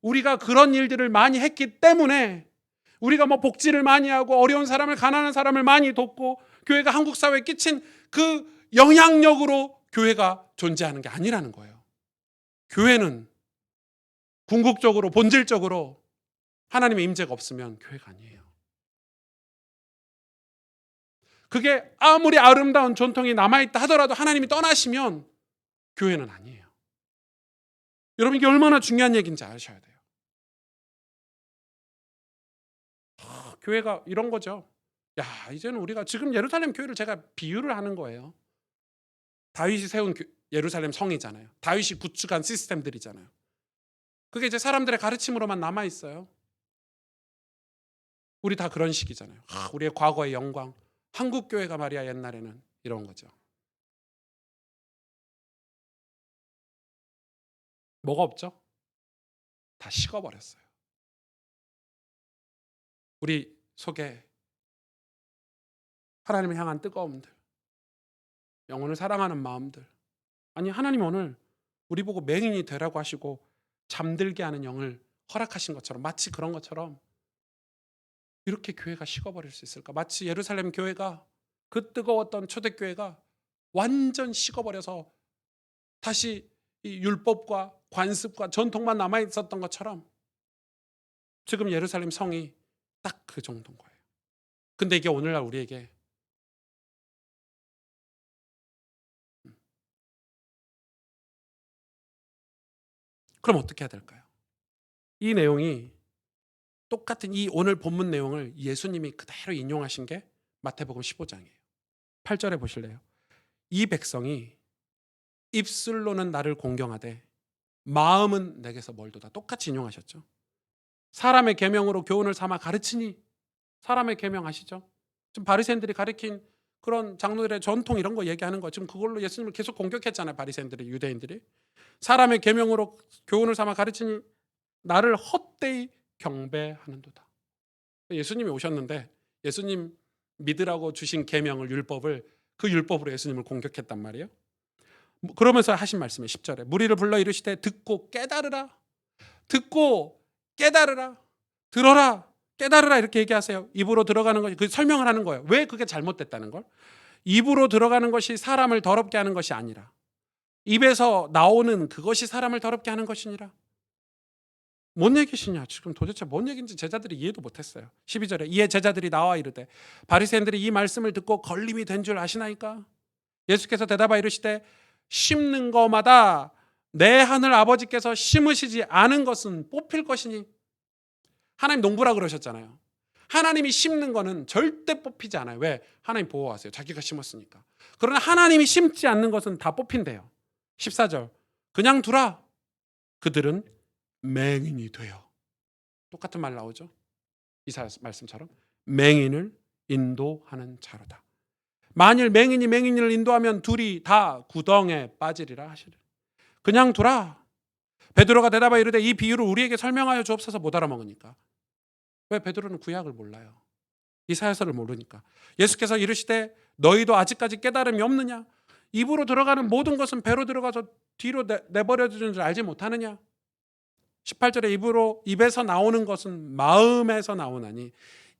우리가 그런 일들을 많이 했기 때문에, 우리가 뭐 복지를 많이 하고 어려운 사람을, 가난한 사람을 많이 돕고 교회가 한국 사회에 끼친 그 영향력으로 교회가 존재하는 게 아니라는 거예요. 교회는 궁극적으로, 본질적으로 하나님의 임재가 없으면 교회가 아니에요. 그게 아무리 아름다운 전통이 남아있다 하더라도 하나님이 떠나시면 교회는 아니에요. 여러분, 이게 얼마나 중요한 얘기인지 아셔야 돼요. 교회가 이런 거죠. 야, 이제는 우리가, 지금 예루살렘 교회를 제가 비유를 하는 거예요. 다윗이 세운 예루살렘 성이잖아요. 다윗이 구축한 시스템들이잖아요. 그게 이제 사람들의 가르침으로만 남아있어요. 우리 다 그런 식이잖아요. 우리의 과거의 영광, 한국 교회가 말이야 옛날에는 이런 거죠. 뭐가 없죠? 다 식어버렸어요. 우리 속에 하나님을 향한 뜨거움들, 영혼을 사랑하는 마음들, 아니 하나님 오늘 우리 보고 맹인이 되라고 하시고 잠들게 하는 영을 허락하신 것처럼, 마치 그런 것처럼 이렇게 교회가 식어버릴 수 있을까? 마치 예루살렘 교회가, 그 뜨거웠던 초대교회가 완전 식어버려서 다시 이 율법과 관습과 전통만 남아있었던 것처럼 지금 예루살렘 성이 딱 그 정도인 거예요. 근데 이게 오늘날 우리에게 그럼 어떻게 해야 될까요? 이 내용이, 똑같은 이 오늘 본문 내용을 예수님이 그대로 인용하신 게 마태복음 15장이에요. 8절에 보실래요? 이 백성이 입술로는 나를 공경하되 마음은 내게서 멀도다. 똑같이 인용하셨죠. 사람의 계명으로 교훈을 삼아 가르치니, 사람의 계명 아시죠? 지금 바리새인들이 가르친 그런 장로들의 전통 이런 거 얘기하는 거, 지금 그걸로 예수님을 계속 공격했잖아요. 바리새인들이, 유대인들이. 사람의 계명으로 교훈을 삼아 가르치니 나를 헛되이 경배하는도다. 예수님이 오셨는데 예수님 믿으라고 주신 계명을, 율법을, 그 율법으로 예수님을 공격했단 말이에요. 그러면서 하신 말씀이 10절에 무리를 불러 이르시되 듣고 깨달으라. 듣고 깨달으라. 들어라. 깨달으라. 이렇게 얘기하세요. 입으로 들어가는 것이, 그 설명을 하는 거예요. 왜 그게 잘못됐다는 걸. 입으로 들어가는 것이 사람을 더럽게 하는 것이 아니라 입에서 나오는 그것이 사람을 더럽게 하는 것이니라. 뭔 얘기시냐? 지금 도대체 뭔 얘기인지 제자들이 이해도 못했어요. 12절에 이에 제자들이 나와 이르되 바리새인들이 이 말씀을 듣고 걸림이 된 줄 아시나이까? 예수께서 대답하여 이르시되 심는 거마다 내 하늘 아버지께서 심으시지 않은 것은 뽑힐 것이니. 하나님 농부라 그러셨잖아요. 하나님이 심는 거는 절대 뽑히지 않아요. 왜? 하나님 보호하세요. 자기가 심었으니까. 그러나 하나님이 심지 않는 것은 다 뽑힌대요. 14절 그냥 두라. 그들은 맹인이 되어. 똑같은 말 나오죠. 이사야 말씀처럼 맹인을 인도하는 자로다. 만일 맹인이 맹인을 인도하면 둘이 다 구덩에 빠지리라 하시리. 그냥 두라. 베드로가 대답하여 이르되 이 비유를 우리에게 설명하여 주옵소서. 못 알아먹으니까. 왜? 베드로는 구약을 몰라요. 이사야서를 모르니까. 예수께서 이르시되 너희도 아직까지 깨달음이 없느냐? 입으로 들어가는 모든 것은 배로 들어가서 뒤로 내버려지는 줄 알지 못하느냐? 18절에 입에서 나오는 것은 마음에서 나오나니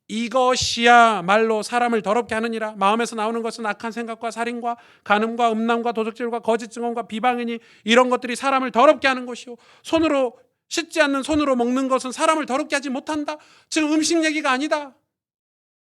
이것이야말로 사람을 더럽게 하느니라. 마음에서 나오는 것은 악한 생각과 살인과 간음과 음란과 도적질과 거짓 증언과 비방이니 이런 것들이 사람을 더럽게 하는 것이요 손으로 씻지 않는 손으로 먹는 것은 사람을 더럽게 하지 못한다. 지금 음식 얘기가 아니다.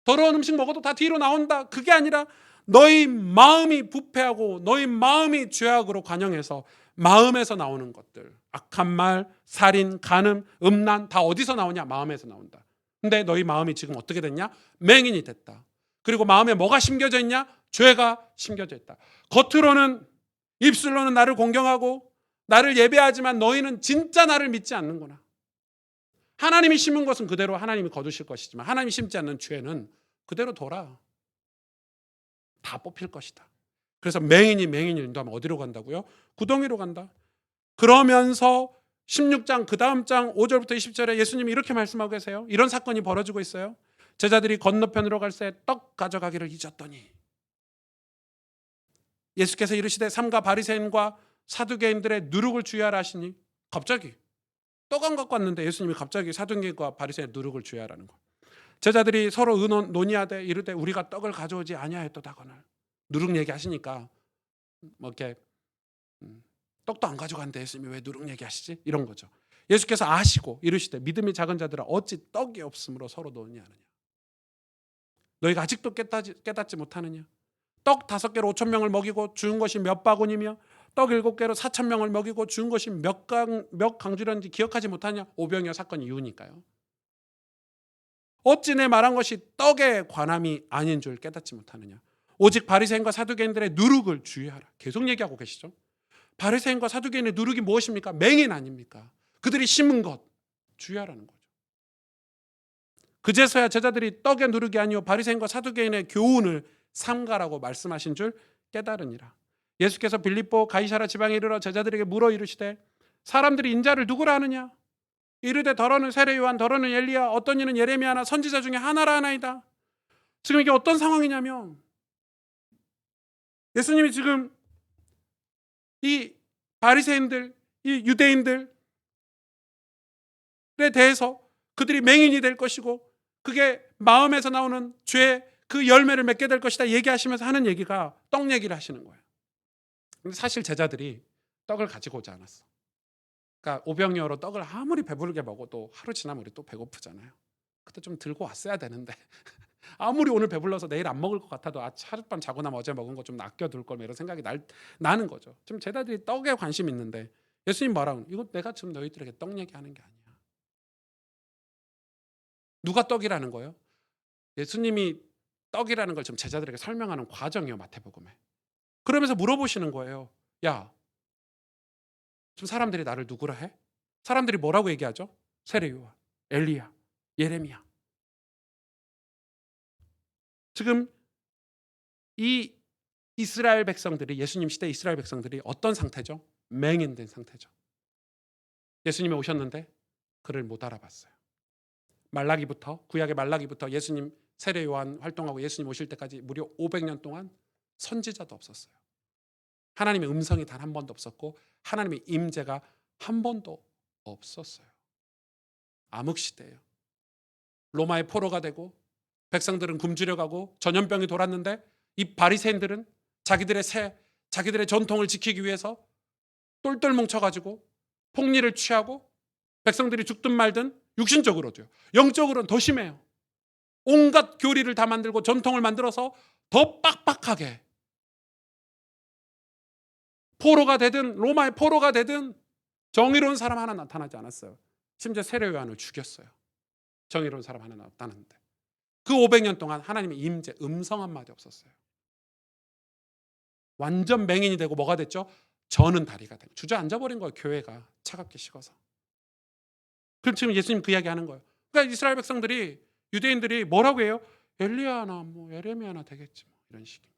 더러운 음식 먹어도 다 뒤로 나온다. 그게 아니라 너희 마음이 부패하고 너희 마음이 죄악으로 관영해서 마음에서 나오는 것들, 악한 말, 살인, 간음, 음란 다 어디서 나오냐? 마음에서 나온다. 근데 너희 마음이 지금 어떻게 됐냐? 맹인이 됐다. 그리고 마음에 뭐가 심겨져 있냐? 죄가 심겨져 있다. 겉으로는 입술로는 나를 공경하고 나를 예배하지만 너희는 진짜 나를 믿지 않는구나. 하나님이 심은 것은 그대로 하나님이 거두실 것이지만 하나님이 심지 않는 죄는 그대로 둬라. 다 뽑힐 것이다. 그래서 맹인이 맹인을 인도하면 어디로 간다고요? 구덩이로 간다. 그러면서 16장 그 다음 장 5절부터 20절에 예수님이 이렇게 말씀하고 계세요. 이런 사건이 벌어지고 있어요. 제자들이 건너편으로 갈 새 떡 가져가기를 잊었더니 예수께서 이르시되 삼가 바리새인과 사두개인들의 누룩을 주의하라 하시니 갑자기 떡 안 갖고 왔는데 예수님이 갑자기 사두개인과 바리새인 누룩을 주의하라는 거. 제자들이 서로 논의하되 이르되 우리가 떡을 가져오지 아니하였도다거늘. 누룩 얘기하시니까 뭐 이렇게 떡도 안 가져갔는데 예수님이 왜 누룩 얘기하시지? 이런 거죠. 예수께서 아시고 이르시되 믿음이 작은 자들아 어찌 떡이 없으므로 서로 논의하느냐. 너희가 아직도 깨닫지 못하느냐. 떡 5개로 5,000명을 먹이고 주운 것이 몇 바구니며 떡 7개로 4,000명을 먹이고 주운 것이 몇 강주였는지 기억하지 못하냐. 오병이어 사건 이후니까요. 어찌 내 말한 것이 떡에 관함이 아닌 줄 깨닫지 못하느냐. 오직 바리새인과 사두개인들의 누룩을 주의하라. 계속 얘기하고 계시죠. 바리새인과 사두개인의 누룩이 무엇입니까? 맹인 아닙니까? 그들이 심은 것 주의하라는 거죠. 그제서야 제자들이 떡의 누룩이 아니요 바리새인과 사두개인의 교훈을 삼가라고 말씀하신 줄 깨달으니라. 예수께서 빌립보 가이사라 지방에 이르러 제자들에게 물어 이르시되 사람들이 인자를 누구라 하느냐? 이르되 더러는 세례 요한, 더러는 엘리야, 어떤 이는 예레미야나 선지자 중에 하나라 하나이다. 지금 이게 어떤 상황이냐면 예수님이 지금 이 바리새인들, 이 유대인들에 대해서 그들이 맹인이 될 것이고 그게 마음에서 나오는 죄 그 열매를 맺게 될 것이다 얘기하시면서 하는 얘기가 떡 얘기를 하시는 거예요. 근데 사실 제자들이 떡을 가지고 오지 않았어. 그러니까 오병이어로 떡을 아무리 배부르게 먹어도 하루 지나면 우리 또 배고프잖아요. 그때 좀 들고 왔어야 되는데 아무리 오늘 배불러서 내일 안 먹을 것 같아도 하룻밤 자고 나면 어제 먹은 거 좀 아껴둘 걸 이런 생각이 나는 거죠. 지금 제자들이 떡에 관심 있는데 예수님 말하는 이거 내가 지금 너희들에게 떡 얘기하는 게 아니야. 누가 떡이라는 거예요? 예수님이 떡이라는 걸 지금 제자들에게 설명하는 과정이에요. 마태복음에. 그러면서 물어보시는 거예요. 야, 지금 사람들이 나를 누구라 해? 사람들이 뭐라고 얘기하죠? 세례 요한, 엘리야, 예레미야. 지금 이 이스라엘 백성들이 예수님 시대 이스라엘 백성들이 어떤 상태죠? 맹인된 상태죠. 예수님이 오셨는데 그를 못 알아봤어요. 말라기부터 구약의 말라기부터 예수님 세례 요한 활동하고 예수님 오실 때까지 무려 500년 동안 선지자도 없었어요. 하나님의 음성이 단 한 번도 없었고 하나님의 임재가 한 번도 없었어요. 암흑시대예요. 로마의 포로가 되고 백성들은 굶주려 가고 전염병이 돌았는데 이 바리새인들은 자기들의 전통을 지키기 위해서 똘똘 뭉쳐가지고 폭리를 취하고 백성들이 죽든 말든 육신적으로도요. 영적으로는 더 심해요. 온갖 교리를 다 만들고 전통을 만들어서 더 빡빡하게 포로가 되든 로마의 포로가 되든 정의로운 사람 하나 나타나지 않았어요. 심지어 세례 요한을 죽였어요. 정의로운 사람 하나 나타났는데 그 500년 동안 하나님의 임재 음성 한마디 없었어요. 완전 맹인이 되고 뭐가 됐죠? 저는 다리가 되고 주저앉아버린 거예요. 교회가 차갑게 식어서. 그럼 지금 예수님 그 이야기 하는 거예요. 그러니까 이스라엘 백성들이 유대인들이 뭐라고 해요? 엘리야나 뭐 예레미야나 되겠지 뭐 이런 식인 거예요.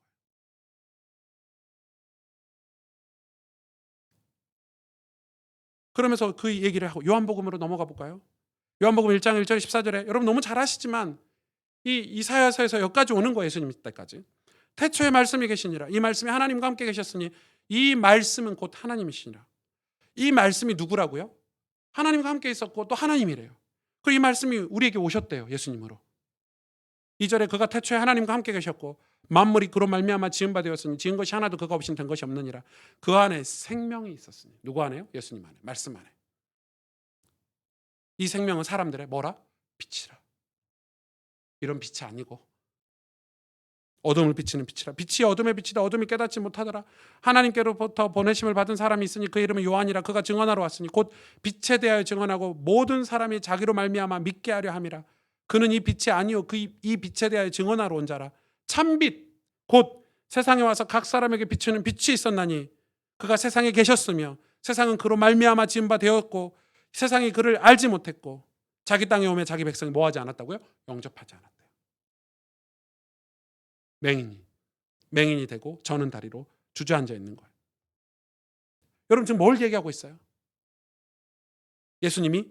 그러면서 그 얘기를 하고 요한복음으로 넘어가 볼까요? 요한복음 1장 1절 14절에 여러분 너무 잘 아시지만 이 이사야서에서 여기까지 오는 거예요. 예수님 때까지. 태초에 말씀이 계시니라. 이 말씀이 하나님과 함께 계셨으니 이 말씀은 곧 하나님이시니라. 이 말씀이 누구라고요? 하나님과 함께 있었고 또 하나님이래요. 그리고 이 말씀이 우리에게 오셨대요. 예수님으로. 2절에 그가 태초에 하나님과 함께 계셨고 만물이 그로 말미암아 지은 바 되었으니 지은 것이 하나도 그가 없이는 된 것이 없느니라. 그 안에 생명이 있었으니. 누구 안에요? 예수님 안에. 말씀 안에. 이 생명은 사람들의 뭐라? 빛이라. 이런 빛이 아니고 어둠을 비치는 빛이라. 빛이 어둠의 빛이다. 어둠이 깨닫지 못하더라. 하나님께로부터 보내심을 받은 사람이 있으니 그 이름은 요한이라. 그가 증언하러 왔으니 곧 빛에 대하여 증언하고 모든 사람이 자기로 말미암아 믿게 하려 함이라. 그는 이 빛이 아니요 이 빛에 대하여 증언하러 온 자라. 참빛 곧 세상에 와서 각 사람에게 비추는 빛이 있었나니 그가 세상에 계셨으며 세상은 그로 말미암아 지은 바 되었고 세상이 그를 알지 못했고 자기 땅에 오매 자기 백성이 뭐하지 않았다고요? 영접하지 않았대요. 맹인이 되고 저는 다리로 주저앉아 있는 거예요. 여러분 지금 뭘 얘기하고 있어요? 예수님이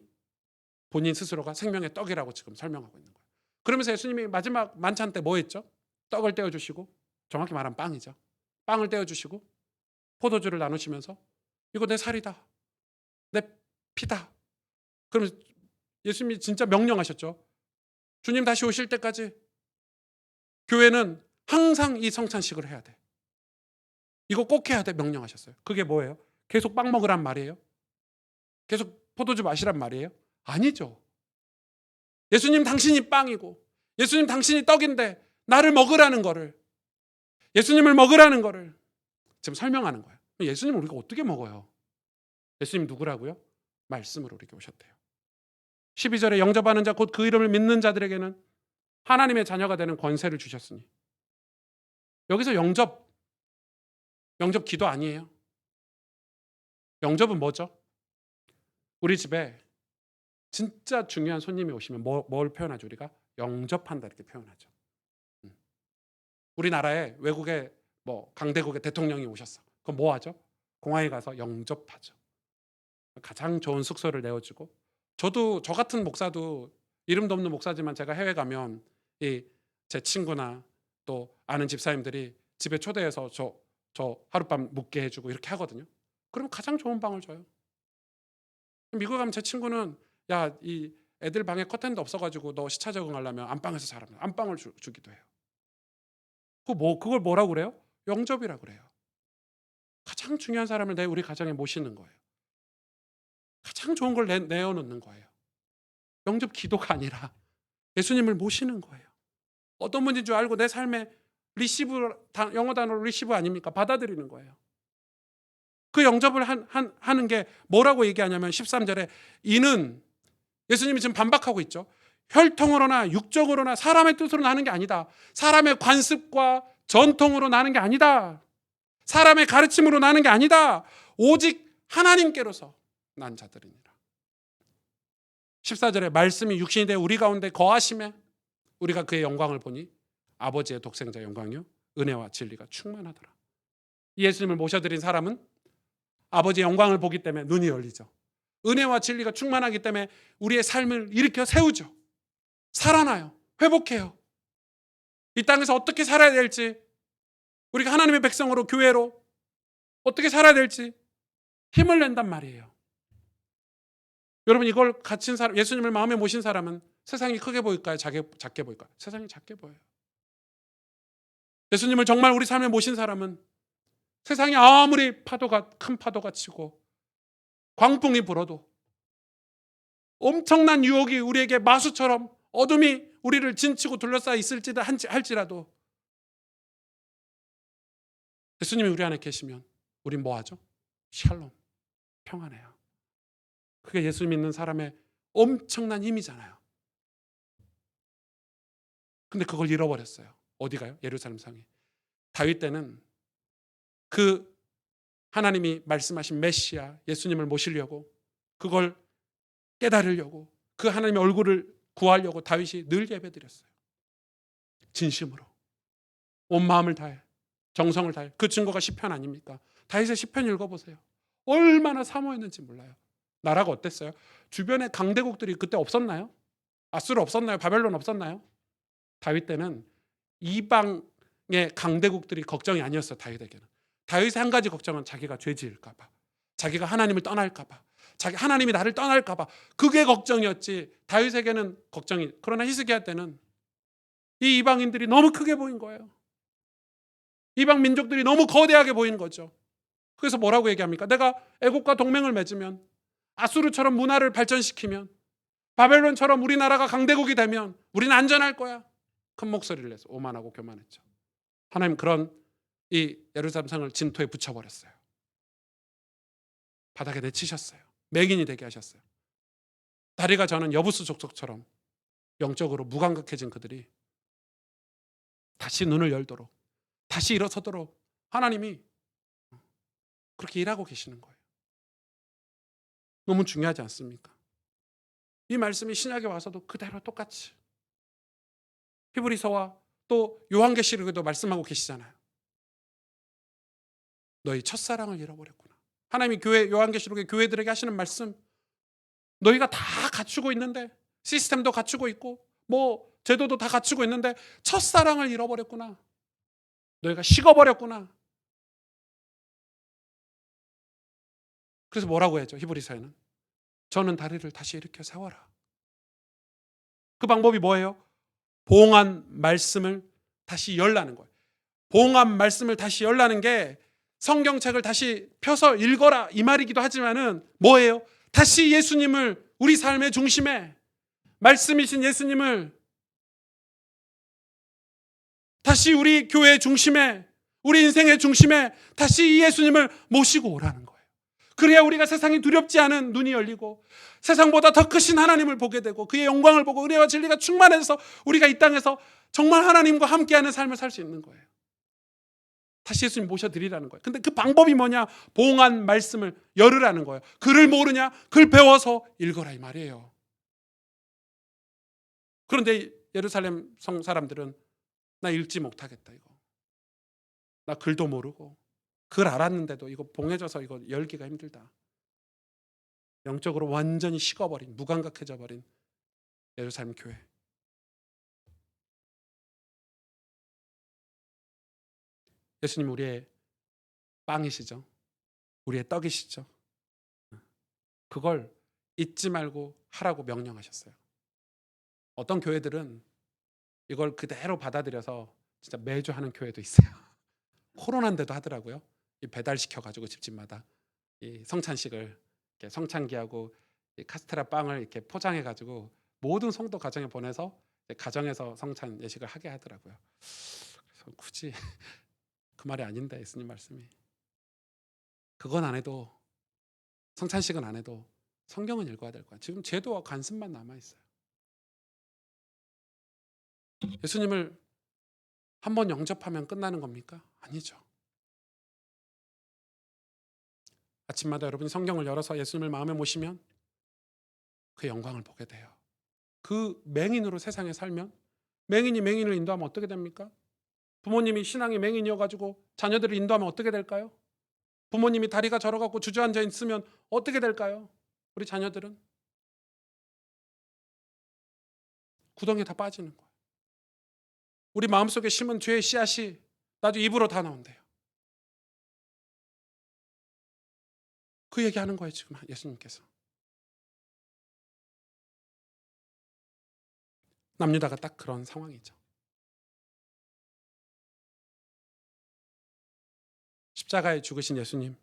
본인 스스로가 생명의 떡이라고 지금 설명하고 있는 거예요. 그러면서 예수님이 마지막 만찬 때 뭐 했죠? 떡을 떼어주시고, 정확히 말하면 빵이죠. 빵을 떼어주시고 포도주를 나누시면서 이거 내 살이다, 내 피다. 그러면서 예수님이 진짜 명령하셨죠. 주님 다시 오실 때까지 교회는 항상 이 성찬식을 해야 돼. 이거 꼭 해야 돼 명령하셨어요. 그게 뭐예요? 계속 빵 먹으란 말이에요? 계속 포도주 마시란 말이에요? 아니죠. 예수님 당신이 빵이고 예수님 당신이 떡인데 나를 먹으라는 거를, 예수님을 먹으라는 거를 지금 설명하는 거예요. 예수님을 우리가 어떻게 먹어요? 예수님 누구라고요? 말씀으로 우리에게 오셨대요. 12절에 영접하는 자 곧 그 이름을 믿는 자들에게는 하나님의 자녀가 되는 권세를 주셨으니, 여기서 영접 기도 아니에요. 영접은 뭐죠? 우리 집에 진짜 중요한 손님이 오시면 뭘 표현하죠? 우리가 영접한다 이렇게 표현하죠. 우리나라에 외국에 강대국의 대통령이 오셨어. 그럼 뭐 하죠? 공항에 가서 영접하죠. 가장 좋은 숙소를 내어주고, 저 같은 목사도 이름도 없는 목사지만 제가 해외 가면 제 친구나 또 아는 집사님들이 집에 초대해서 저 하룻밤 묵게 해주고 이렇게 하거든요. 그럼 가장 좋은 방을 줘요. 미국 가면 제 친구는 야, 이 애들 방에 커튼도 없어가지고 너 시차 적응하려면 안방에서 자라면 안방을 주기도 해요. 그걸 뭐라고 그래요? 영접이라고 그래요. 가장 중요한 사람을 우리 가정에 모시는 거예요. 가장 좋은 걸 내어놓는 거예요. 영접 기도가 아니라 예수님을 모시는 거예요. 어떤 분인 줄 알고 내 삶에 영어 단어로 리시브 아닙니까? 받아들이는 거예요. 그 영접을 하는 게 뭐라고 얘기하냐면 13절에 이는, 예수님이 지금 반박하고 있죠. 혈통으로나 육적으로나 사람의 뜻으로 나는 게 아니다. 사람의 관습과 전통으로 나는 게 아니다. 사람의 가르침으로 나는 게 아니다. 오직 하나님께로서 난 자들이니라. 14절에 말씀이 육신이 되어 우리 가운데 거하심에 우리가 그의 영광을 보니 아버지의 독생자 영광이요 은혜와 진리가 충만하더라. 예수님을 모셔드린 사람은 아버지의 영광을 보기 때문에 눈이 열리죠. 은혜와 진리가 충만하기 때문에 우리의 삶을 일으켜 세우죠. 살아나요. 회복해요. 이 땅에서 어떻게 살아야 될지, 우리가 하나님의 백성으로 교회로 어떻게 살아야 될지 힘을 낸단 말이에요. 여러분 이걸 갖춘 사람, 예수님을 마음에 모신 사람은 세상이 크게 보일까요? 작게 보일까요? 세상이 작게 보여요. 예수님을 정말 우리 삶에 모신 사람은 세상이 아무리 큰 파도가 치고 광풍이 불어도, 엄청난 유혹이 우리에게 마수처럼 어둠이 우리를 진치고 둘러싸여 할지라도 예수님이 우리 안에 계시면 우린 뭐하죠? 샬롬, 평안해요. 그게 예수 믿는 사람의 엄청난 힘이잖아요. 근데 그걸 잃어버렸어요. 어디가요? 예루살렘 성이. 다윗 때는 그 하나님이 말씀하신 메시아 예수님을 모시려고, 그걸 깨달으려고, 그 하나님의 얼굴을 구하려고 다윗이 늘 예배드렸어요. 진심으로 온 마음을 다해, 정성을 다해. 그 증거가 시편 아닙니까? 다윗의 시편 읽어보세요. 얼마나 사모했는지 몰라요. 나라가 어땠어요? 주변에 강대국들이 그때 없었나요? 아수르 없었나요? 바벨론 없었나요? 다윗 때는 이방의 강대국들이 걱정이 아니었어요. 다윗에게는. 다윗의 한 가지 걱정은 자기가 죄 지을까 봐, 자기가 하나님을 떠날까 봐, 하나님이 나를 떠날까 봐, 그게 걱정이었지 다윗에게는 걱정이. 그러나 히스기야 때는 이 이방인들이 너무 크게 보인 거예요. 이방 민족들이 너무 거대하게 보이는 거죠. 그래서 뭐라고 얘기합니까? 내가 애국과 동맹을 맺으면, 아수르처럼 문화를 발전시키면, 바벨론처럼 우리나라가 강대국이 되면 우리는 안전할 거야. 큰 목소리를 내서 오만하고 교만했죠. 하나님 그런 이 예루살렘 성을 진토에 붙여버렸어요. 바닥에 내치셨어요. 맹인이 되게 하셨어요. 다리가 저는 여부수 족속처럼 영적으로 무감각해진 그들이 다시 눈을 열도록, 다시 일어서도록 하나님이 그렇게 일하고 계시는 거예요. 너무 중요하지 않습니까? 이 말씀이 신약에 와서도 그대로 똑같이 히브리서와 또 요한계시록에도 말씀하고 계시잖아요. 너희 첫사랑을 잃어버렸구나. 하나님이 교회 요한계시록의 교회들에게 하시는 말씀, 너희가 다 갖추고 있는데, 시스템도 갖추고 있고 뭐 제도도 다 갖추고 있는데 첫사랑을 잃어버렸구나. 너희가 식어버렸구나. 그래서 뭐라고 해야죠? 히브리서에는 저는 다리를 다시 일으켜 세워라. 그 방법이 뭐예요? 봉한 말씀을 다시 열라는 거예요. 봉한 말씀을 다시 열라는 게 성경책을 다시 펴서 읽어라 이 말이기도 하지만은 뭐예요? 다시 예수님을 우리 삶의 중심에, 말씀이신 예수님을 다시 우리 교회의 중심에, 우리 인생의 중심에 다시 이 예수님을 모시고 오라는 거예요. 그래야 우리가 세상이 두렵지 않은 눈이 열리고 세상보다 더 크신 하나님을 보게 되고 그의 영광을 보고 은혜와 진리가 충만해서 우리가 이 땅에서 정말 하나님과 함께하는 삶을 살 수 있는 거예요. 다시 예수님 모셔드리라는 거예요. 근데 그 방법이 뭐냐? 봉한 말씀을 열으라는 거예요. 글을 모르냐? 글 배워서 읽어라 이 말이에요. 그런데 예루살렘 성 사람들은 나 읽지 못하겠다 이거. 나 글도 모르고 글 알았는데도 이거 봉해져서 이거 열기가 힘들다. 영적으로 완전히 식어버린, 무감각해져 버린 예루살렘 교회. 예수님 우리의 빵이시죠. 우리의 떡이시죠. 그걸 잊지 말고 하라고 명령하셨어요. 어떤 교회들은 이걸 그대로 받아들여서 진짜 매주 하는 교회도 있어요. 코로나인데도 하더라고요. 배달시켜가지고 집집마다 이 성찬식을 이렇게 성찬기하고 이 카스테라 빵을 이렇게 포장해가지고 모든 성도 가정에 보내서 가정에서 성찬 예식을 하게 하더라고요. 그래서 굳이 그 말이 아닌데 예수님 말씀이 그건 안 해도, 성찬식은 안 해도 성경은 읽어야 될 거야. 지금 제도와 관습만 남아 있어요. 예수님을 한번 영접하면 끝나는 겁니까? 아니죠. 아침마다 여러분이 성경을 열어서 예수님을 마음에 모시면 그 영광을 보게 돼요. 그 맹인으로 세상에 살면, 맹인이 맹인을 인도하면 어떻게 됩니까? 부모님이 신앙이 맹인이어가지고 자녀들을 인도하면 어떻게 될까요? 부모님이 다리가 저러갖고 주저앉아 있으면 어떻게 될까요? 우리 자녀들은 구덩이에 다 빠지는 거예요. 우리 마음속에 심은 죄의 씨앗이 나중에 입으로 다 나온대요. 그 얘기하는 거예요 지금 예수님께서. 남유다가 딱 그런 상황이죠. 십자가에 죽으신 예수님,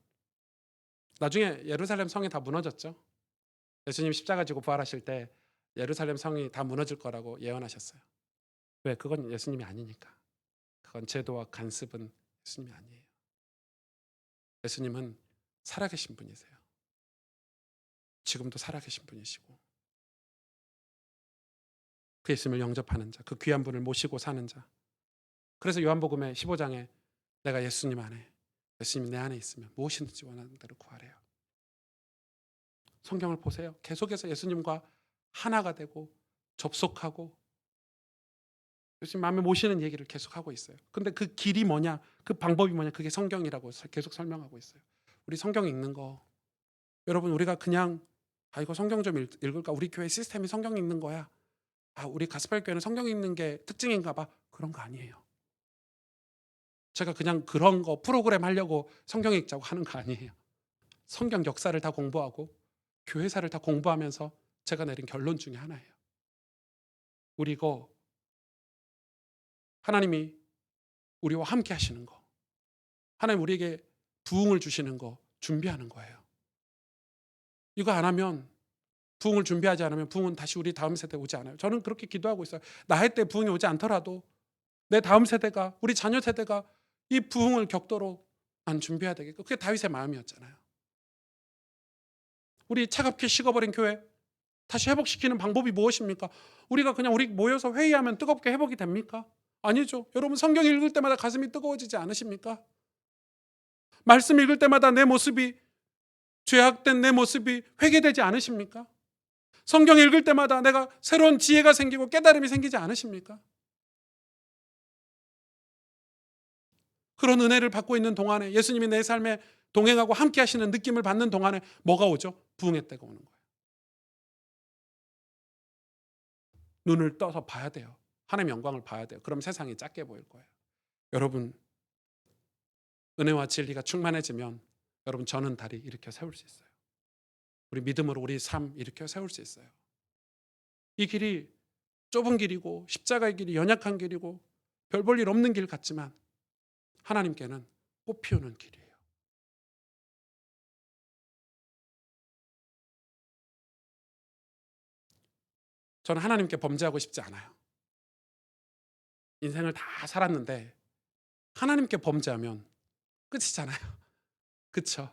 나중에 예루살렘 성이 다 무너졌죠. 예수님 십자가 지고 부활하실 때 예루살렘 성이 다 무너질 거라고 예언하셨어요. 왜? 그건 예수님이 아니니까. 그건 제도와 간습은 예수님이 아니에요. 예수님은 살아계신 분이세요. 지금도 살아계신 분이시고 그 예수님을 영접하는 자, 그 귀한 분을 모시고 사는 자. 그래서 요한복음의 15장에 내가 예수님 안에, 예수님이 내 안에 있으면 무엇이든지 원하는 대로 구하래요. 성경을 보세요. 계속해서 예수님과 하나가 되고 접속하고 예수님 마음에 모시는 얘기를 계속하고 있어요. 근데 그 길이 뭐냐, 그 방법이 뭐냐, 그게 성경이라고 계속 설명하고 있어요. 우리 성경 읽는 거, 여러분 우리가 그냥 이거 성경 좀 읽을까, 우리 교회 시스템이 성경 읽는 거야, 우리 가스펠 교회는 성경 읽는 게 특징인가 봐, 그런 거 아니에요. 제가 그냥 그런 거 프로그램 하려고 성경 읽자고 하는 거 아니에요. 성경 역사를 다 공부하고 교회사를 다 공부하면서 제가 내린 결론 중에 하나예요. 우리 이거 하나님이 우리와 함께 하시는 거, 하나님 우리에게 부흥을 주시는 거 준비하는 거예요. 이거 안 하면, 부흥을 준비하지 않으면 부흥은 다시 우리 다음 세대에 오지 않아요. 저는 그렇게 기도하고 있어요. 나의 때 부흥이 오지 않더라도 내 다음 세대가, 우리 자녀 세대가 이 부흥을 겪도록 난 준비해야 되겠고, 그게 다윗의 마음이었잖아요. 우리 차갑게 식어버린 교회 다시 회복시키는 방법이 무엇입니까? 우리가 그냥 우리 모여서 회의하면 뜨겁게 회복이 됩니까? 아니죠. 여러분 성경 읽을 때마다 가슴이 뜨거워지지 않으십니까? 말씀 읽을 때마다 내 모습이, 죄악된 내 모습이 회개되지 않으십니까? 성경 읽을 때마다 내가 새로운 지혜가 생기고 깨달음이 생기지 않으십니까? 그런 은혜를 받고 있는 동안에, 예수님이 내 삶에 동행하고 함께 하시는 느낌을 받는 동안에 뭐가 오죠? 부흥의 때가 오는 거예요. 눈을 떠서 봐야 돼요. 하나님의 영광을 봐야 돼요. 그럼 세상이 작게 보일 거예요. 여러분, 은혜와 진리가 충만해지면 여러분 저는 다리 일으켜 세울 수 있어요. 우리 믿음으로 우리 삶 일으켜 세울 수 있어요. 이 길이 좁은 길이고 십자가의 길이 연약한 길이고 별 볼 일 없는 길 같지만 하나님께는 꽃 피우는 길이에요. 저는 하나님께 범죄하고 싶지 않아요. 인생을 다 살았는데 하나님께 범죄하면 끝이잖아요. 그렇죠?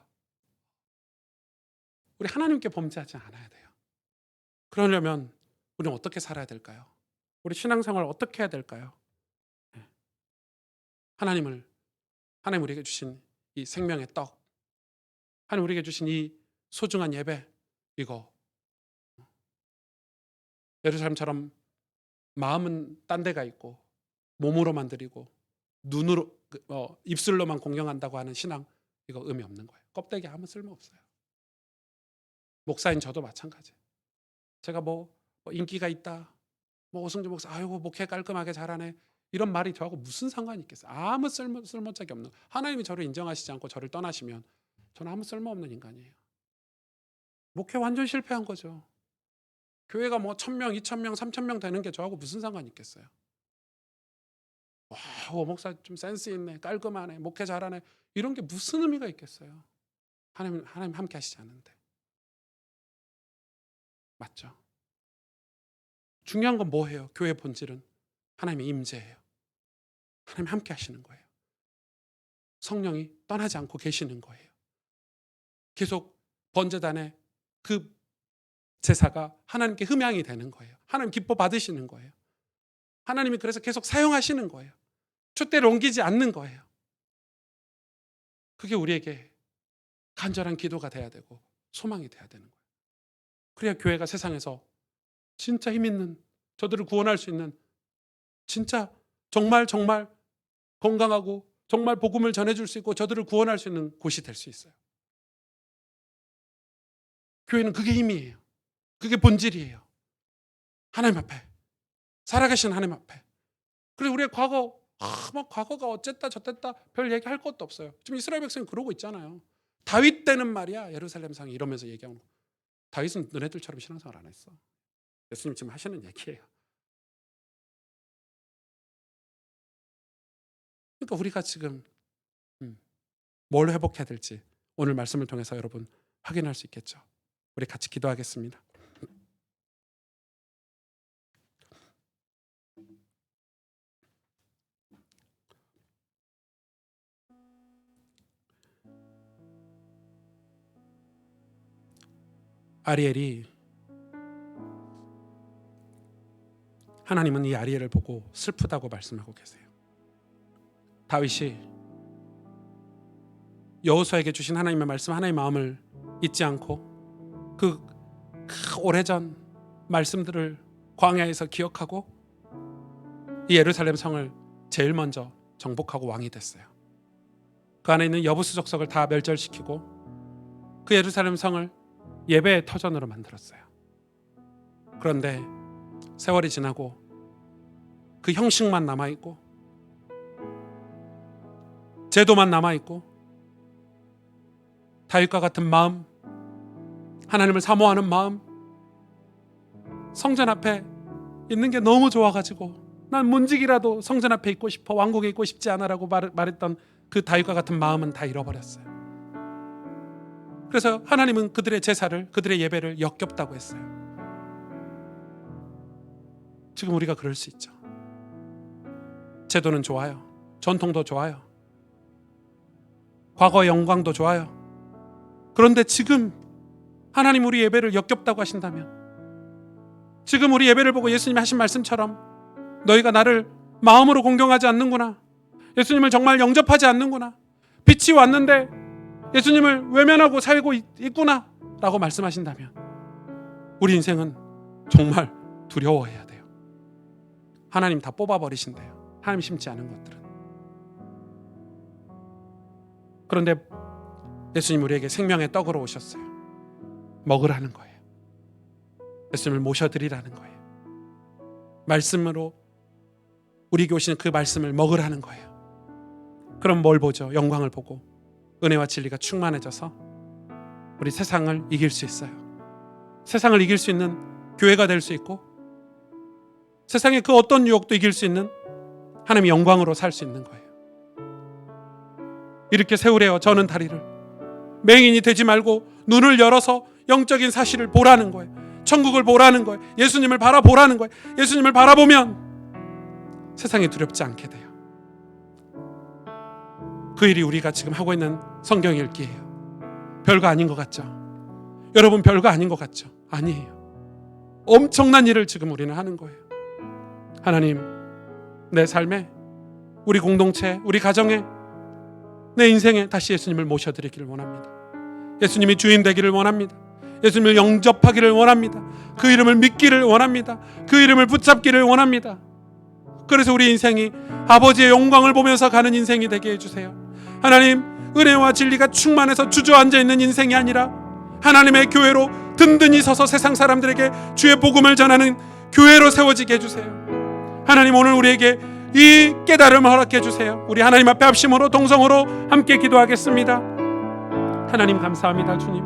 우리 하나님께 범죄하지 않아야 돼요. 그러려면 우리는 어떻게 살아야 될까요? 우리 신앙생활 어떻게 해야 될까요? 하나님 우리에게 주신 이 생명의 떡, 하나님 우리에게 주신 이 소중한 예배, 이거 예루살렘처럼 마음은 딴 데가 있고 몸으로만 드리고 눈으로 입술로만 공경한다고 하는 신앙, 이거 의미 없는 거예요. 껍데기 아무 쓸모 없어요. 목사인 저도 마찬가지. 제가 뭐 인기가 있다, 뭐 오승주 목사, 아이고 목회 깔끔하게 잘하네, 이런 말이 저하고 무슨 상관이 있겠어요? 아무 쓸모짝이 없는, 하나님이 저를 인정하시지 않고 저를 떠나시면 저는 아무 쓸모없는 인간이에요. 목회 완전 실패한 거죠. 교회가 뭐 1,000명, 2,000명, 3,000명 되는 게 저하고 무슨 상관이 있겠어요? 와, 목사 좀 센스 있네, 깔끔하네, 목회 잘하네, 이런 게 무슨 의미가 있겠어요? 하나님 함께 하시지 않는데. 맞죠? 중요한 건 뭐예요? 교회 본질은 하나님의 임재예요. 하나님 함께 하시는 거예요. 성령이 떠나지 않고 계시는 거예요. 계속 번제단의 그 제사가 하나님께 흠향이 되는 거예요. 하나님 기뻐 받으시는 거예요. 하나님이 그래서 계속 사용하시는 거예요. 촛대를 옮기지 않는 거예요. 그게 우리에게 간절한 기도가 돼야 되고 소망이 돼야 되는 거예요. 그래야 교회가 세상에서 진짜 힘 있는, 저들을 구원할 수 있는, 진짜 정말 건강하고 정말 복음을 전해줄 수 있고 저들을 구원할 수 있는 곳이 될 수 있어요. 교회는 그게 힘이에요. 그게 본질이에요. 하나님 앞에, 살아계신 하나님 앞에. 그래서 우리의 과거, 과거가 어쨌다 저쨌다 별 얘기할 것도 없어요. 지금 이스라엘 백성이 그러고 있잖아요. 다윗 때는 말이야, 예루살렘 상이 이러면서 얘기하는 거. 다윗은 너네들처럼 신앙생활 안 했어. 예수님 지금 하시는 얘기예요. 그러니까 우리가 지금 뭘 회복해야 될지 오늘 말씀을 통해서 여러분 확인할 수 있겠죠. 우리 같이 기도하겠습니다. 아리엘이, 하나님은 이 아리엘을 보고 슬프다고 말씀하고 계세요. 다윗이 여호수아에게 주신 하나님의 말씀, 하나님의 마음을 잊지 않고 그 오래전 말씀들을 광야에서 기억하고 이 예루살렘 성을 제일 먼저 정복하고 왕이 됐어요. 그 안에 있는 여부수 족속을 다 멸절시키고 그 예루살렘 성을 예배의 터전으로 만들었어요. 그런데 세월이 지나고 그 형식만 남아있고 제도만 남아있고 다윗과 같은 마음, 하나님을 사모하는 마음, 성전 앞에 있는 게 너무 좋아가지고 난 문지기라도 성전 앞에 있고 싶어, 왕궁에 있고 싶지 않아라고 말했던 그 다윗과 같은 마음은 다 잃어버렸어요. 그래서 하나님은 그들의 제사를, 그들의 예배를 역겹다고 했어요. 지금 우리가 그럴 수 있죠. 제도는 좋아요. 전통도 좋아요. 과거의 영광도 좋아요. 그런데 지금 하나님 우리 예배를 역겹다고 하신다면, 지금 우리 예배를 보고 예수님이 하신 말씀처럼 너희가 나를 마음으로 공경하지 않는구나. 예수님을 정말 영접하지 않는구나. 빛이 왔는데 예수님을 외면하고 살고 있구나 라고 말씀하신다면 우리 인생은 정말 두려워해야 돼요. 하나님 다 뽑아버리신대요. 하나님 심지 않은 것들은. 그런데 예수님 우리에게 생명의 떡으로 오셨어요. 먹으라는 거예요. 예수님을 모셔드리라는 거예요. 말씀으로 우리에게 오시는 그 말씀을 먹으라는 거예요. 그럼 뭘 보죠? 영광을 보고 은혜와 진리가 충만해져서 우리 세상을 이길 수 있어요. 세상을 이길 수 있는 교회가 될 수 있고 세상의 그 어떤 유혹도 이길 수 있는 하나님의 영광으로 살 수 있는 거예요. 이렇게 세우래요. 저는 다리를. 맹인이 되지 말고 눈을 열어서 영적인 사실을 보라는 거예요. 천국을 보라는 거예요. 예수님을 바라보라는 거예요. 예수님을 바라보면 세상이 두렵지 않게 돼요. 그 일이 우리가 지금 하고 있는 성경 읽기예요. 별거 아닌 것 같죠? 여러분 별거 아닌 것 같죠? 아니에요. 엄청난 일을 지금 우리는 하는 거예요. 하나님, 내 삶에, 우리 공동체, 우리 가정에, 내 인생에 다시 예수님을 모셔드리기를 원합니다. 예수님이 주인 되기를 원합니다. 예수님을 영접하기를 원합니다. 그 이름을 믿기를 원합니다. 그 이름을 붙잡기를 원합니다. 그래서 우리 인생이 아버지의 영광을 보면서 가는 인생이 되게 해주세요. 하나님, 은혜와 진리가 충만해서 주저앉아 있는 인생이 아니라 하나님의 교회로 든든히 서서 세상 사람들에게 주의 복음을 전하는 교회로 세워지게 해주세요. 하나님, 오늘 우리에게 이 깨달음을 허락해 주세요. 우리 하나님 앞에 합심으로 동성으로 함께 기도하겠습니다. 하나님 감사합니다. 주님,